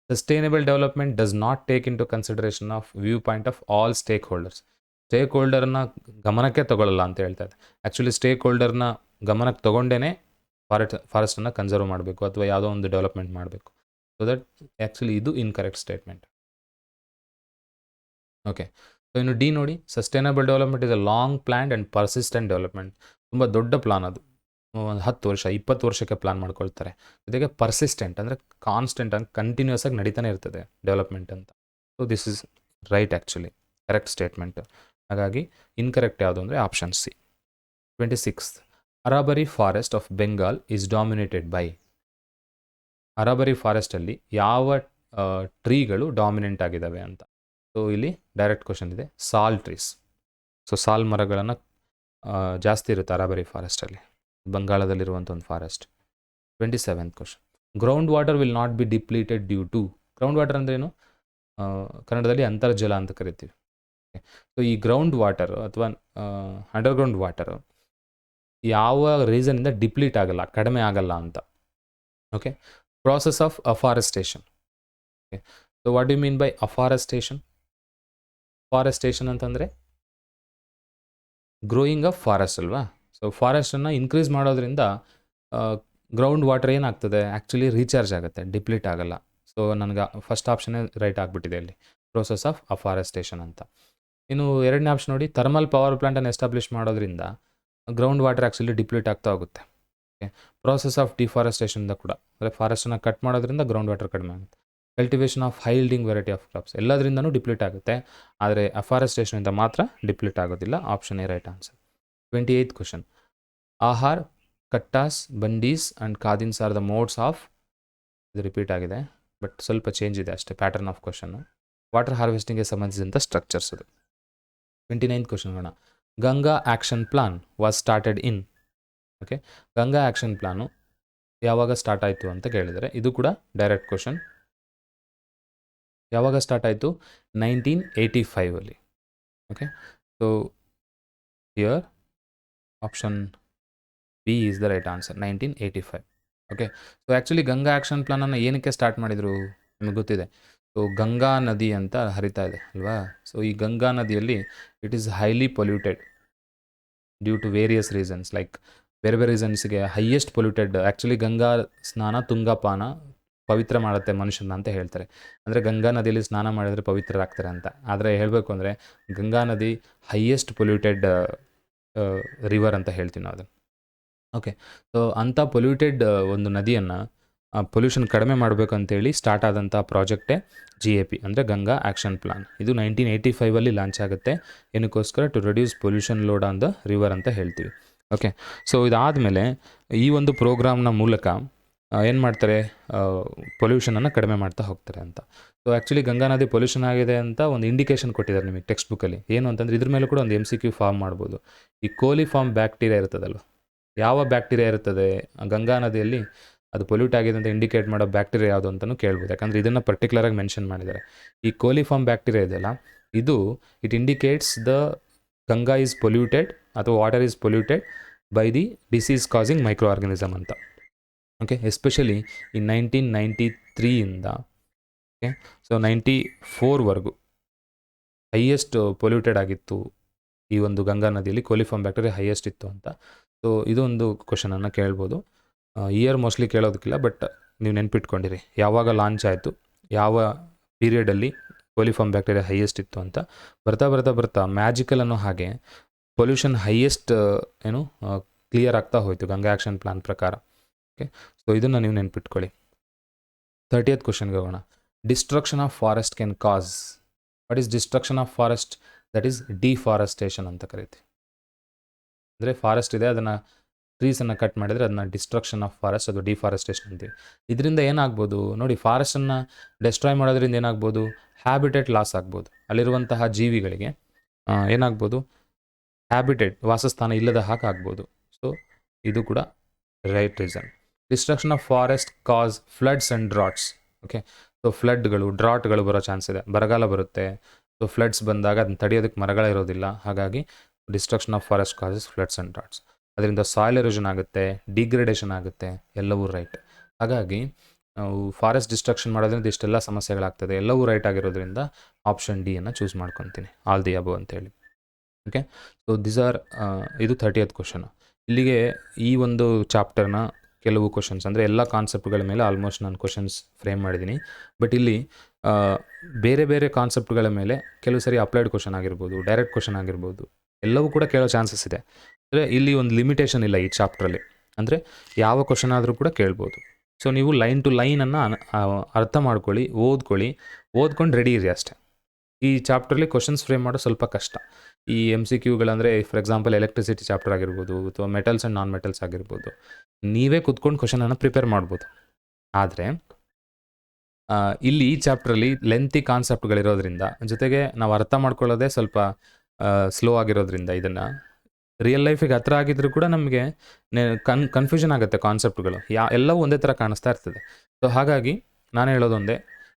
Sustainable development does not take into consideration of viewpoint of all stakeholders. ಸ್ಟೇಕ್ ಹೋಲ್ಡರ್ನ ಗಮನಕ್ಕೆ ತಗೊಳ್ಳಲ್ಲ ಅಂತ ಹೇಳ್ತಾ ಇದೆ. ಆ್ಯಕ್ಚುಲಿ ಸ್ಟೇಕ್ ಹೋಲ್ಡರ್ನ ಗಮನಕ್ಕೆ ತೊಗೊಂಡೇ ಫಾರೆಸ್ಟನ್ನು ಕನ್ಸರ್ವ್ ಮಾಡಬೇಕು ಅಥವಾ ಯಾವುದೋ ಒಂದು ಡೆವಲಪ್ಮೆಂಟ್ ಮಾಡಬೇಕು. ಸೊ ದಟ್ ಆ್ಯಕ್ಚುಲಿ ಇದು ಇನ್ಕರೆಕ್ಟ್ ಸ್ಟೇಟ್ಮೆಂಟ್. ಓಕೆ, ಸೊ ಇನ್ನು ಡಿ ನೋಡಿ. Sustainable development is a long planned and persistent development. ತುಂಬ ದೊಡ್ಡ ಪ್ಲಾನ್ ಅದು, ಒಂದು 10 ವರ್ಷ 20 ವರ್ಷಕ್ಕೆ ಪ್ಲಾನ್ ಮಾಡ್ಕೊಳ್ತಾರೆ. ಜೊತೆಗೆ ಪರ್ಸಿಸ್ಟೆಂಟ್ ಅಂದರೆ ಕಾನ್ಸ್ಟೆಂಟ್ ಆಗಿ ಕಂಟಿನ್ಯೂಸ್ ಆಗಿ ನಡೀತಾನೆ ಇರ್ತದೆ ಡೆವಲಪ್ಮೆಂಟ್ ಅಂತ. So this is right actually correct statement. ಹಾಗಾಗಿ ಇನ್ಕರೆಕ್ಟ್ ಯಾವುದು ಅಂದರೆ option C. 26th, Arabari forest of Bengal is dominated by. Arabari ಫಾರೆಸ್ಟಲ್ಲಿ ಯಾವ ಟ್ರೀಗಳು ಡಾಮಿನೆಂಟ್ ಆಗಿದ್ದಾವೆ ಅಂತ. ಸೊ ಇಲ್ಲಿ ಡೈರೆಕ್ಟ್ ಕ್ವಶನ್ ಇದೆ, ಸಾಲ್ ಟ್ರೀಸ್. ಸೊ ಸಾಲ್ ಮರಗಳನ್ನು ಜಾಸ್ತಿ ಇರುತ್ತೆ ಅರಾಬರಿ ಫಾರೆಸ್ಟಲ್ಲಿ, ಬಂಗಾಳದಲ್ಲಿರುವಂಥ ಒಂದು forest. 27th question. Ground water will not be depleted due to. Ground water ಅಂದ್ರೇನು? ಕನ್ನಡದಲ್ಲಿ ಅಂತರ್ಜಲ ಅಂತ ಕರಿತೀವಿ. ಸೊ ಈ ಗ್ರೌಂಡ್ ವಾಟರ್ ಅಥವಾ ಅಂಡರ್ಗ್ರೌಂಡ್ ವಾಟರ್ ಯಾವ ರೀಸನಿಂದ ಡಿಪ್ಲೀಟ್ ಆಗಲ್ಲ, ಕಡಿಮೆ ಆಗಲ್ಲ ಅಂತ. Okay, process of afforestation. Okay, so what you mean by afforestation? Forestation ಅಂತಂದರೆ ಗ್ರೋಯಿಂಗ್ ಆಫ್ ಫಾರೆಸ್ಟ್ ಅಲ್ವಾ. ಸೊ ಫಾರೆಸ್ಟನ್ನು ಇನ್ಕ್ರೀಸ್ ಮಾಡೋದ್ರಿಂದ ಗ್ರೌಂಡ್ ವಾಟರ್ ಏನಾಗ್ತದೆ, ಆ್ಯಕ್ಚುಲಿ ರೀಚಾರ್ಜ್ ಆಗುತ್ತೆ, ಡಿಪ್ಲೀಟ್ ಆಗಲ್ಲ. ಸೊ ನನಗೆ ಫಸ್ಟ್ ಆಪ್ಷನ್ನೇ ರೈಟ್ ಆಗಿಬಿಟ್ಟಿದೆ ಇಲ್ಲಿ, ಪ್ರೋಸೆಸ್ ಆಫ್ ಅಫಾರೆಸ್ಟೇಷನ್ ಅಂತ. ಇನ್ನು ಎರಡನೇ ಆಪ್ಷನ್ ನೋಡಿ, ಥರ್ಮಲ್ ಪವರ್ ಪ್ಲಾಂಟನ್ನು ಎಸ್ಟಾಬ್ಲಿಷ್ ಮಾಡೋದ್ರಿಂದ ಗ್ರೌಂಡ್ ವಾಟರ್ ಆ್ಯಕ್ಚುಲಿ ಡಿಪ್ಲೀಟ್ ಆಗ್ತಾ ಹೋಗುತ್ತೆ. ಓಕೆ, ಪ್ರೋಸೆಸ್ ಆಫ್ ಡಿಫಾರೆಸ್ಟೇಷನ್ದ ಕೂಡ, ಅಂದರೆ ಫಾರೆಸ್ಟನ್ನು ಕಟ್ ಮಾಡೋದ್ರಿಂದ ಗ್ರೌಂಡ್ ವಾಟರ್ ಕಡಿಮೆ ಆಗುತ್ತೆ. Cultivation of high yielding variety of crops, ಎಲ್ಲದರಿಂದನೂ ಡಿಪ್ಲೀಟ್ ಆಗುತ್ತೆ, ಆದರೆ ಅಫಾರೆಸ್ಟೇಷನಿಂದ ಮಾತ್ರ ಡಿಪ್ಲೀಟ್ ಆಗೋದಿಲ್ಲ. Option A right answer. 28th question. Ahar, kattas, bundhis and kadins are the modes of. ಇದು ರಿಪೀಟ್ ಆಗಿದೆ ಬಟ್ ಸ್ವಲ್ಪ ಚೇಂಜ್ ಇದೆ ಅಷ್ಟೇ pattern of question. Water ಹಾರ್ವೆಸ್ಟಿಂಗ್ಗೆ ಸಂಬಂಧಿಸಿದಂಥ structures ಇದು. 29th ಕ್ವಶನ್ ನೋಡೋಣ. Ganga action plan was started in. Okay, Ganga action plan ಯಾವಾಗ ಸ್ಟಾರ್ಟ್ ಆಯಿತು ಅಂತ ಕೇಳಿದರೆ ಇದು ಕೂಡ ಡೈರೆಕ್ಟ್ ಕ್ವಶನ್. ಯಾವಾಗ ಸ್ಟಾರ್ಟ್ ಆಯಿತು? 1985. Okay, so here option B is the right answer, 1985. Okay, so actually Ganga action ಪ್ಲಾನನ್ನು ಏನಕ್ಕೆ ಸ್ಟಾರ್ಟ್ ಮಾಡಿದರು ನಿಮಗೆ ಗೊತ್ತಿದೆ. ಸೊ ಗಂಗಾ ನದಿ ಅಂತ ಹರಿತಾ ಇದೆ ಅಲ್ವಾ. ಸೊ ಈ ಗಂಗಾ ನದಿಯಲ್ಲಿ it is highly polluted due to various reasons, like ಬೇರೆ ಬೇರೆ ರೀಸನ್ಸ್ಗೆ ಹೈಯೆಸ್ಟ್ ಪೊಲ್ಯೂಟೆಡ್. ಆ್ಯಕ್ಚುಲಿ ಗಂಗಾ ಸ್ನಾನ ತುಂಗಾಪಾನ ಪವಿತ್ರ ಮಾಡುತ್ತೆ ಮನುಷ್ಯನ ಅಂತ ಹೇಳ್ತಾರೆ. ಅಂದರೆ ಗಂಗಾ ನದಿಯಲ್ಲಿ ಸ್ನಾನ ಮಾಡಿದರೆ ಪವಿತ್ರರಾಗ್ತಾರೆ ಅಂತ. ಆದರೆ ಹೇಳಬೇಕು ಅಂದರೆ ಗಂಗಾ ನದಿ ಹೈಯೆಸ್ಟ್ ಪೊಲ್ಯೂಟೆಡ್ ರಿವರ್ ಅಂತ ಹೇಳ್ತೀವಿ ನಾವು ಅದನ್ನು. ಓಕೆ, ಸೊ ಅಂಥ ಪೊಲ್ಯೂಟೆಡ್ ಒಂದು ನದಿಯನ್ನು ಪೊಲ್ಯೂಷನ್ ಕಡಿಮೆ ಮಾಡಬೇಕಂತೇಳಿ ಸ್ಟಾರ್ಟ್ ಆದಂಥ ಪ್ರಾಜೆಕ್ಟೇ GAP ಅಂದರೆ ಗಂಗಾ ಆ್ಯಕ್ಷನ್ ಪ್ಲಾನ್. ಇದು 1985 ಲಾಂಚ್ ಆಗುತ್ತೆ. ಏನಕ್ಕೋಸ್ಕರ? To reduce pollution load on the river ಅಂತ ಹೇಳ್ತೀವಿ. ಓಕೆ, ಸೊ ಇದಾದಮೇಲೆ ಈ ಒಂದು ಪ್ರೋಗ್ರಾಮ್ನ ಮೂಲಕ ಏನು ಮಾಡ್ತಾರೆ? ಪೊಲ್ಯೂಷನನ್ನು ಕಡಿಮೆ ಮಾಡ್ತಾ ಹೋಗ್ತಾರೆ ಅಂತ. ಸೊ ಆ್ಯಕ್ಚುಲಿ ಗಂಗಾ ನದಿ ಪೊಲ್ಯೂಷನ್ ಆಗಿದೆ ಅಂತ ಒಂದು ಇಂಡಿಕೇಶನ್ ಕೊಟ್ಟಿದ್ದಾರೆ ನಿಮಗೆ ಟೆಕ್ಸ್ಟ್ ಬುಕ್ಕಲ್ಲಿ. ಏನು ಅಂತಂದರೆ ಇದ್ರ ಮೇಲೆ ಕೂಡ ಒಂದು MCQ ಫಾರ್ಮ್ ಮಾಡ್ಬೋದು. ಈ ಕೋಲಿಫಾರ್ಮ್ ಬ್ಯಾಕ್ಟೀರಿಯಾ ಇರ್ತದಲ್ವ, ಯಾವ ಬ್ಯಾಕ್ಟೀರಿಯಾ ಇರ್ತದೆ ಗಂಗಾ ನದಿಯಲ್ಲಿ ಅದು ಪೊಲ್ಯೂಟ್ ಆಗಿದೆ ಅಂತ ಇಂಡಿಕೇಟ್ ಮಾಡೋ ಬ್ಯಾಕ್ಟೀರಿಯಾ ಯಾವುದು ಅಂತಲೂ ಕೇಳ್ಬೋದು. ಯಾಕಂದರೆ ಇದನ್ನು ಪರ್ಟಿಕ್ಯುಲರಾಗಿ ಮೆನ್ಷನ್ ಮಾಡಿದ್ದಾರೆ. ಈ ಕೋಲಿಫಾರ್ಮ್ ಬ್ಯಾಕ್ಟೀರಿಯಾ ಇದೆಯಲ್ಲ, ಇದು it indicates the Ganga is polluted ಅಥವಾ water is polluted by the disease causing micro organism ಅಂತ. ಓಕೆ, ಎಸ್ಪೆಷಲಿ ಈ 1993ಇಂದ ಓಕೆ, ಸೊ 94ವರೆಗೂ ಹೈಯೆಸ್ಟ್ ಪೊಲ್ಯೂಟೆಡ್ ಆಗಿತ್ತು ಈ ಒಂದು ಗಂಗಾ ನದಿಯಲ್ಲಿ. ಕೋಲಿಫಾರ್ಮ್ ಬ್ಯಾಕ್ಟೀರಿಯಾ ಹೈಯೆಸ್ಟ್ ಇತ್ತು ಅಂತ. ಸೊ ಇದೊಂದು ಕ್ವಶನನ್ನು ಕೇಳ್ಬೋದು. ಇಯರ್ ಮೋಸ್ಟ್ಲಿ ಕೇಳೋದಕ್ಕಿಲ್ಲ, ಬಟ್ ನೀವು ನೆನ್ಪಿಟ್ಕೊಂಡಿರಿ ಯಾವಾಗ ಲಾಂಚ್ ಆಯಿತು, ಯಾವ ಪೀರಿಯಡಲ್ಲಿ ಕೋಲಿಫಾರ್ಮ್ ಬ್ಯಾಕ್ಟೀರಿಯಾ ಹೈಯೆಸ್ಟ್ ಇತ್ತು ಅಂತ. ಬರ್ತಾ ಬರ್ತಾ ಬರ್ತಾ ಮ್ಯಾಜಿಕಲ್ ಅನ್ನೋ ಹಾಗೆ ಪೊಲ್ಯೂಷನ್ ಹೈಯೆಸ್ಟ್ ಕ್ಲಿಯರ್ ಆಗ್ತಾ ಹೋಯಿತು ಗಂಗಾ ಆ್ಯಕ್ಷನ್ ಪ್ಲಾನ್ ಪ್ರಕಾರ. ಓಕೆ, ಸೊ ಇದನ್ನು ನೀವು ನೆನ್ಪಿಟ್ಕೊಳ್ಳಿ. 30th ಕ್ವಶನ್ಗೆ ಹೋಗೋಣ. Destruction of forest can cause. What is destruction of forest? That is deforestation ಅಂತ ಕರಿತೀವಿ. ಅಂದರೆ ಫಾರೆಸ್ಟ್ ಇದೆ, ಅದನ್ನು ಟ್ರೀಸನ್ನು ಕಟ್ ಮಾಡಿದರೆ ಅದನ್ನ ಡಿಸ್ಟ್ರಕ್ಷನ್ ಆಫ್ ಫಾರೆಸ್ಟ್, ಅದು ಡಿಫಾರೆಸ್ಟೇಷನ್ ಅಂತೀವಿ. ಇದರಿಂದ ಏನಾಗ್ಬೋದು ನೋಡಿ, ಫಾರೆಸ್ಟನ್ನು ಡೆಸ್ಟ್ರಾಯ್ ಮಾಡೋದ್ರಿಂದ ಏನಾಗ್ಬೋದು? ಹ್ಯಾಬಿಟೇಟ್ ಲಾಸ್ ಆಗ್ಬೋದು. ಅಲ್ಲಿರುವಂತಹ ಜೀವಿಗಳಿಗೆ ಏನಾಗ್ಬೋದು? ಹ್ಯಾಬಿಟೇಟ್, ವಾಸಸ್ಥಾನ ಇಲ್ಲದ ಹಾಗೆ ಆಗ್ಬೋದು. ಸೊ ಇದು ಕೂಡ right reason. Destruction of forest cause floods and droughts. Okay, so ಫ್ಲಡ್ಗಳು, ಡ್ರಾಟ್ಗಳು ಬರೋ ಚಾನ್ಸ್ ಇದೆ. ಬರಗಾಲ ಬರುತ್ತೆ. ಸೊ ಫ್ಲಡ್ಸ್ ಬಂದಾಗ ಅದನ್ನ ತಡೆಯೋದಕ್ಕೆ ಮರಗಳಿರೋದಿಲ್ಲ. ಹಾಗಾಗಿ destruction of forest causes floods and droughts. ಅದರಿಂದ ಸಾಯಿಲ್ ಎರೋಷನ್ ಆಗುತ್ತೆ, ಡಿಗ್ರೇಡೇಷನ್ ಆಗುತ್ತೆ, ಎಲ್ಲವೂ ರೈಟ್. ಹಾಗಾಗಿ ನಾವು ಫಾರೆಸ್ಟ್ ಡಿಸ್ಟ್ರಕ್ಷನ್ ಮಾಡೋದ್ರಿಂದ ಇಷ್ಟೆಲ್ಲ ಸಮಸ್ಯೆಗಳಾಗ್ತದೆ, ಎಲ್ಲವೂ ರೈಟ್ ಆಗಿರೋದ್ರಿಂದ ಆಪ್ಷನ್ ಡಿ ಅನ್ನು ಚೂಸ್ ಮಾಡ್ಕೊತೀನಿ, ಆಲ್ ದಿ ಅಬೋ ಅಂತೇಳಿ. ಓಕೆ, ಸೊ ದಿಸ್ ಆರ್ ಇದು 30th ಕ್ವಶನ್. ಇಲ್ಲಿಗೆ ಈ ಒಂದು ಚಾಪ್ಟರ್ನ ಕೆಲವು ಕ್ವಶನ್ಸ್, ಅಂದರೆ ಎಲ್ಲ ಕಾನ್ಸೆಪ್ಟ್ಗಳ ಮೇಲೆ ಆಲ್ಮೋಸ್ಟ್ ನಾನು ಕ್ವಶನ್ಸ್ ಫ್ರೇಮ್ ಮಾಡಿದ್ದೀನಿ. ಬಟ್ ಇಲ್ಲಿ ಬೇರೆ ಬೇರೆ ಕಾನ್ಸೆಪ್ಟ್ಗಳ ಮೇಲೆ ಕೆಲವು ಸರಿ ಅಪ್ಲೈಡ್ ಕ್ವಶನ್ ಆಗಿರ್ಬೋದು, ಡೈರೆಕ್ಟ್ ಕ್ವಶನ್ ಆಗಿರ್ಬೋದು, ಎಲ್ಲವೂ ಕೂಡ ಕೇಳೋ ಚಾನ್ಸಸ್ ಇದೆ. ಅಂದರೆ ಇಲ್ಲಿ ಒಂದು ಲಿಮಿಟೇಷನ್ ಇಲ್ಲ ಈ ಚಾಪ್ಟ್ರಲ್ಲಿ, ಅಂದರೆ ಯಾವ ಕ್ವಶನ್ ಆದರೂ ಕೂಡ ಕೇಳ್ಬೋದು. ಸೊ ನೀವು ಲೈನ್ ಟು ಲೈನನ್ನು ಅರ್ಥ ಮಾಡ್ಕೊಳ್ಳಿ, ಓದ್ಕೊಂಡು ರೆಡಿ ಇರಿ ಅಷ್ಟೇ. ಈ ಚಾಪ್ಟ್ರಲ್ಲಿ ಕ್ವಶನ್ಸ್ ಫ್ರೇಮ್ ಮಾಡೋ ಸ್ವಲ್ಪ ಕಷ್ಟ. ಈ MCQಗಳಂದರೆ ಫಾರ್ ಎಕ್ಸಾಂಪಲ್ ಎಲೆಕ್ಟ್ರಿಸಿಟಿ ಚಾಪ್ಟರ್ ಆಗಿರ್ಬೋದು, ಅಥವಾ ಮೆಟಲ್ಸ್ ಆ್ಯಂಡ್ ನಾನ್ ಮೆಟಲ್ಸ್ ಆಗಿರ್ಬೋದು, ನೀವೇ ಕುತ್ಕೊಂಡು ಕ್ವಶನನ್ನು ಪ್ರಿಪೇರ್ ಮಾಡ್ಬೋದು. ಆದರೆ ಇಲ್ಲಿ ಈ ಚಾಪ್ಟ್ರಲ್ಲಿ ಲೆಂತಿ ಕಾನ್ಸೆಪ್ಟ್ಗಳಿರೋದ್ರಿಂದ, ಜೊತೆಗೆ ನಾವು ಅರ್ಥ ಮಾಡ್ಕೊಳ್ಳೋದೇ ಸ್ವಲ್ಪ ಸ್ಲೋ ಆಗಿರೋದ್ರಿಂದ, ಇದನ್ನು ರಿಯಲ್ ಲೈಫಿಗೆ ಹತ್ರ ಆಗಿದ್ರೂ ಕೂಡ ನಮಗೆ ಕನ್ಫ್ಯೂಷನ್ ಆಗುತ್ತೆ ಕಾನ್ಸೆಪ್ಟ್ಗಳು, ಎಲ್ಲವೂ ಒಂದೇ ಥರ ಕಾಣಿಸ್ತಾ ಇರ್ತದೆ. ಸೊ ಹಾಗಾಗಿ ನಾನು ಹೇಳೋದೊಂದೇ,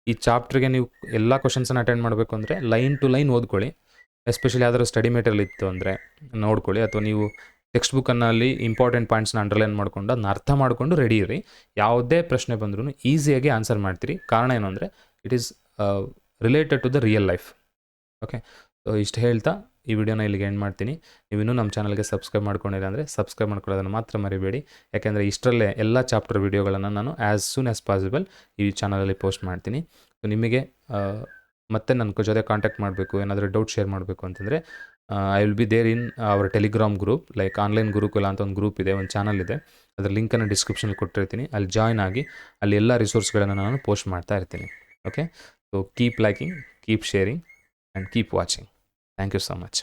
ಈ ಚಾಪ್ಟ್ರಿಗೆ ನೀವು ಎಲ್ಲ ಕ್ವಶನ್ಸನ್ನು ಅಟೆಂಡ್ ಮಾಡಬೇಕು ಅಂದರೆ ಲೈನ್ ಟು ಲೈನ್ ಓದ್ಕೊಳ್ಳಿ. ಎಸ್ಪೆಷಲಿ ಯಾವ್ದಾದ್ರು ಸ್ಟಡಿ ಮೆಟೀರಿಯಲ್ ಇತ್ತು ಅಂದರೆ ನೋಡ್ಕೊಳ್ಳಿ, ಅಥವಾ ನೀವು ಟೆಕ್ಸ್ಟ್ ಬುಕ್ಕನ್ನಲ್ಲಿ ಇಂಪಾರ್ಟೆಂಟ್ ಪಾಯಿಂಟ್ಸ್ನ ಅಂಡರ್ಲೈನ್ ಮಾಡಿಕೊಂಡು ಅದನ್ನ ಅರ್ಥ ಮಾಡಿಕೊಂಡು ರೆಡಿ ಇರಿ. ಯಾವುದೇ ಪ್ರಶ್ನೆ ಬಂದ್ರೂ ಈಸಿಯಾಗಿ ಆನ್ಸರ್ ಮಾಡ್ತೀರಿ. ಕಾರಣ ಏನು ಅಂದರೆ it is related to the real life. Okay, so ಇಷ್ಟು ಹೇಳ್ತಾ ಈ ವಿಡಿಯೋನ ಇಲ್ಲಿಗೆ ಎಂಡ್ ಮಾಡ್ತೀನಿ. ನೀವು ಇನ್ನೂ ನಮ್ಮ ಚಾನಲ್ಗೆ ಸಬ್ಸ್ಕ್ರೈಬ್ ಮಾಡ್ಕೊಂಡಿಲ್ಲ ಅಂದರೆ ಸಬ್ಸ್ಕ್ರೈಬ್ ಮಾಡ್ಕೊಳ್ಳೋದನ್ನು ಮಾತ್ರ ಮರಿಬೇಡಿ. ಯಾಕೆಂದರೆ ಇಷ್ಟರಲ್ಲೇ ಎಲ್ಲ ಚಾಪ್ಟರ್ ವಿಡಿಯೋಗಳನ್ನು ನಾನು ಆ್ಯಸ್ ಸೂನ್ ಆ್ಯಸ್ ಪಾಸಿಬಲ್ ಈ ಚಾನಲಲ್ಲಿ ಪೋಸ್ಟ್ ಮಾಡ್ತೀನಿ. ಸೊ ನಿಮಗೆ ಮತ್ತೆ ನನ್ನ ಜೊತೆ ಕಾಂಟ್ಯಾಕ್ಟ್ ಮಾಡಬೇಕು, ಏನಾದರೂ ಡೌಟ್ ಶೇರ್ ಮಾಡಬೇಕು ಅಂತಂದರೆ I will be there in our Telegram group, like online Gurukula ಅಂತ ಒಂದು ಗ್ರೂಪ್ ಇದೆ, ಒಂದು ಚಾನಲ್ ಇದೆ. ಅದರ ಲಿಂಕನ್ನು ಡಿಸ್ಕ್ರಿಪ್ಷನಲ್ಲಿ ಕೊಟ್ಟಿರ್ತೀನಿ. ಅಲ್ಲಿ ಜಾಯ್ನ್ ಆಗಿ ಅಲ್ಲಿ ಎಲ್ಲ ರಿಸೋರ್ಸ್ಗಳನ್ನು ನಾನು ಪೋಸ್ಟ್ ಮಾಡ್ತಾ ಇರ್ತೀನಿ. Okay, so keep liking, keep sharing and keep watching. Thank you so much.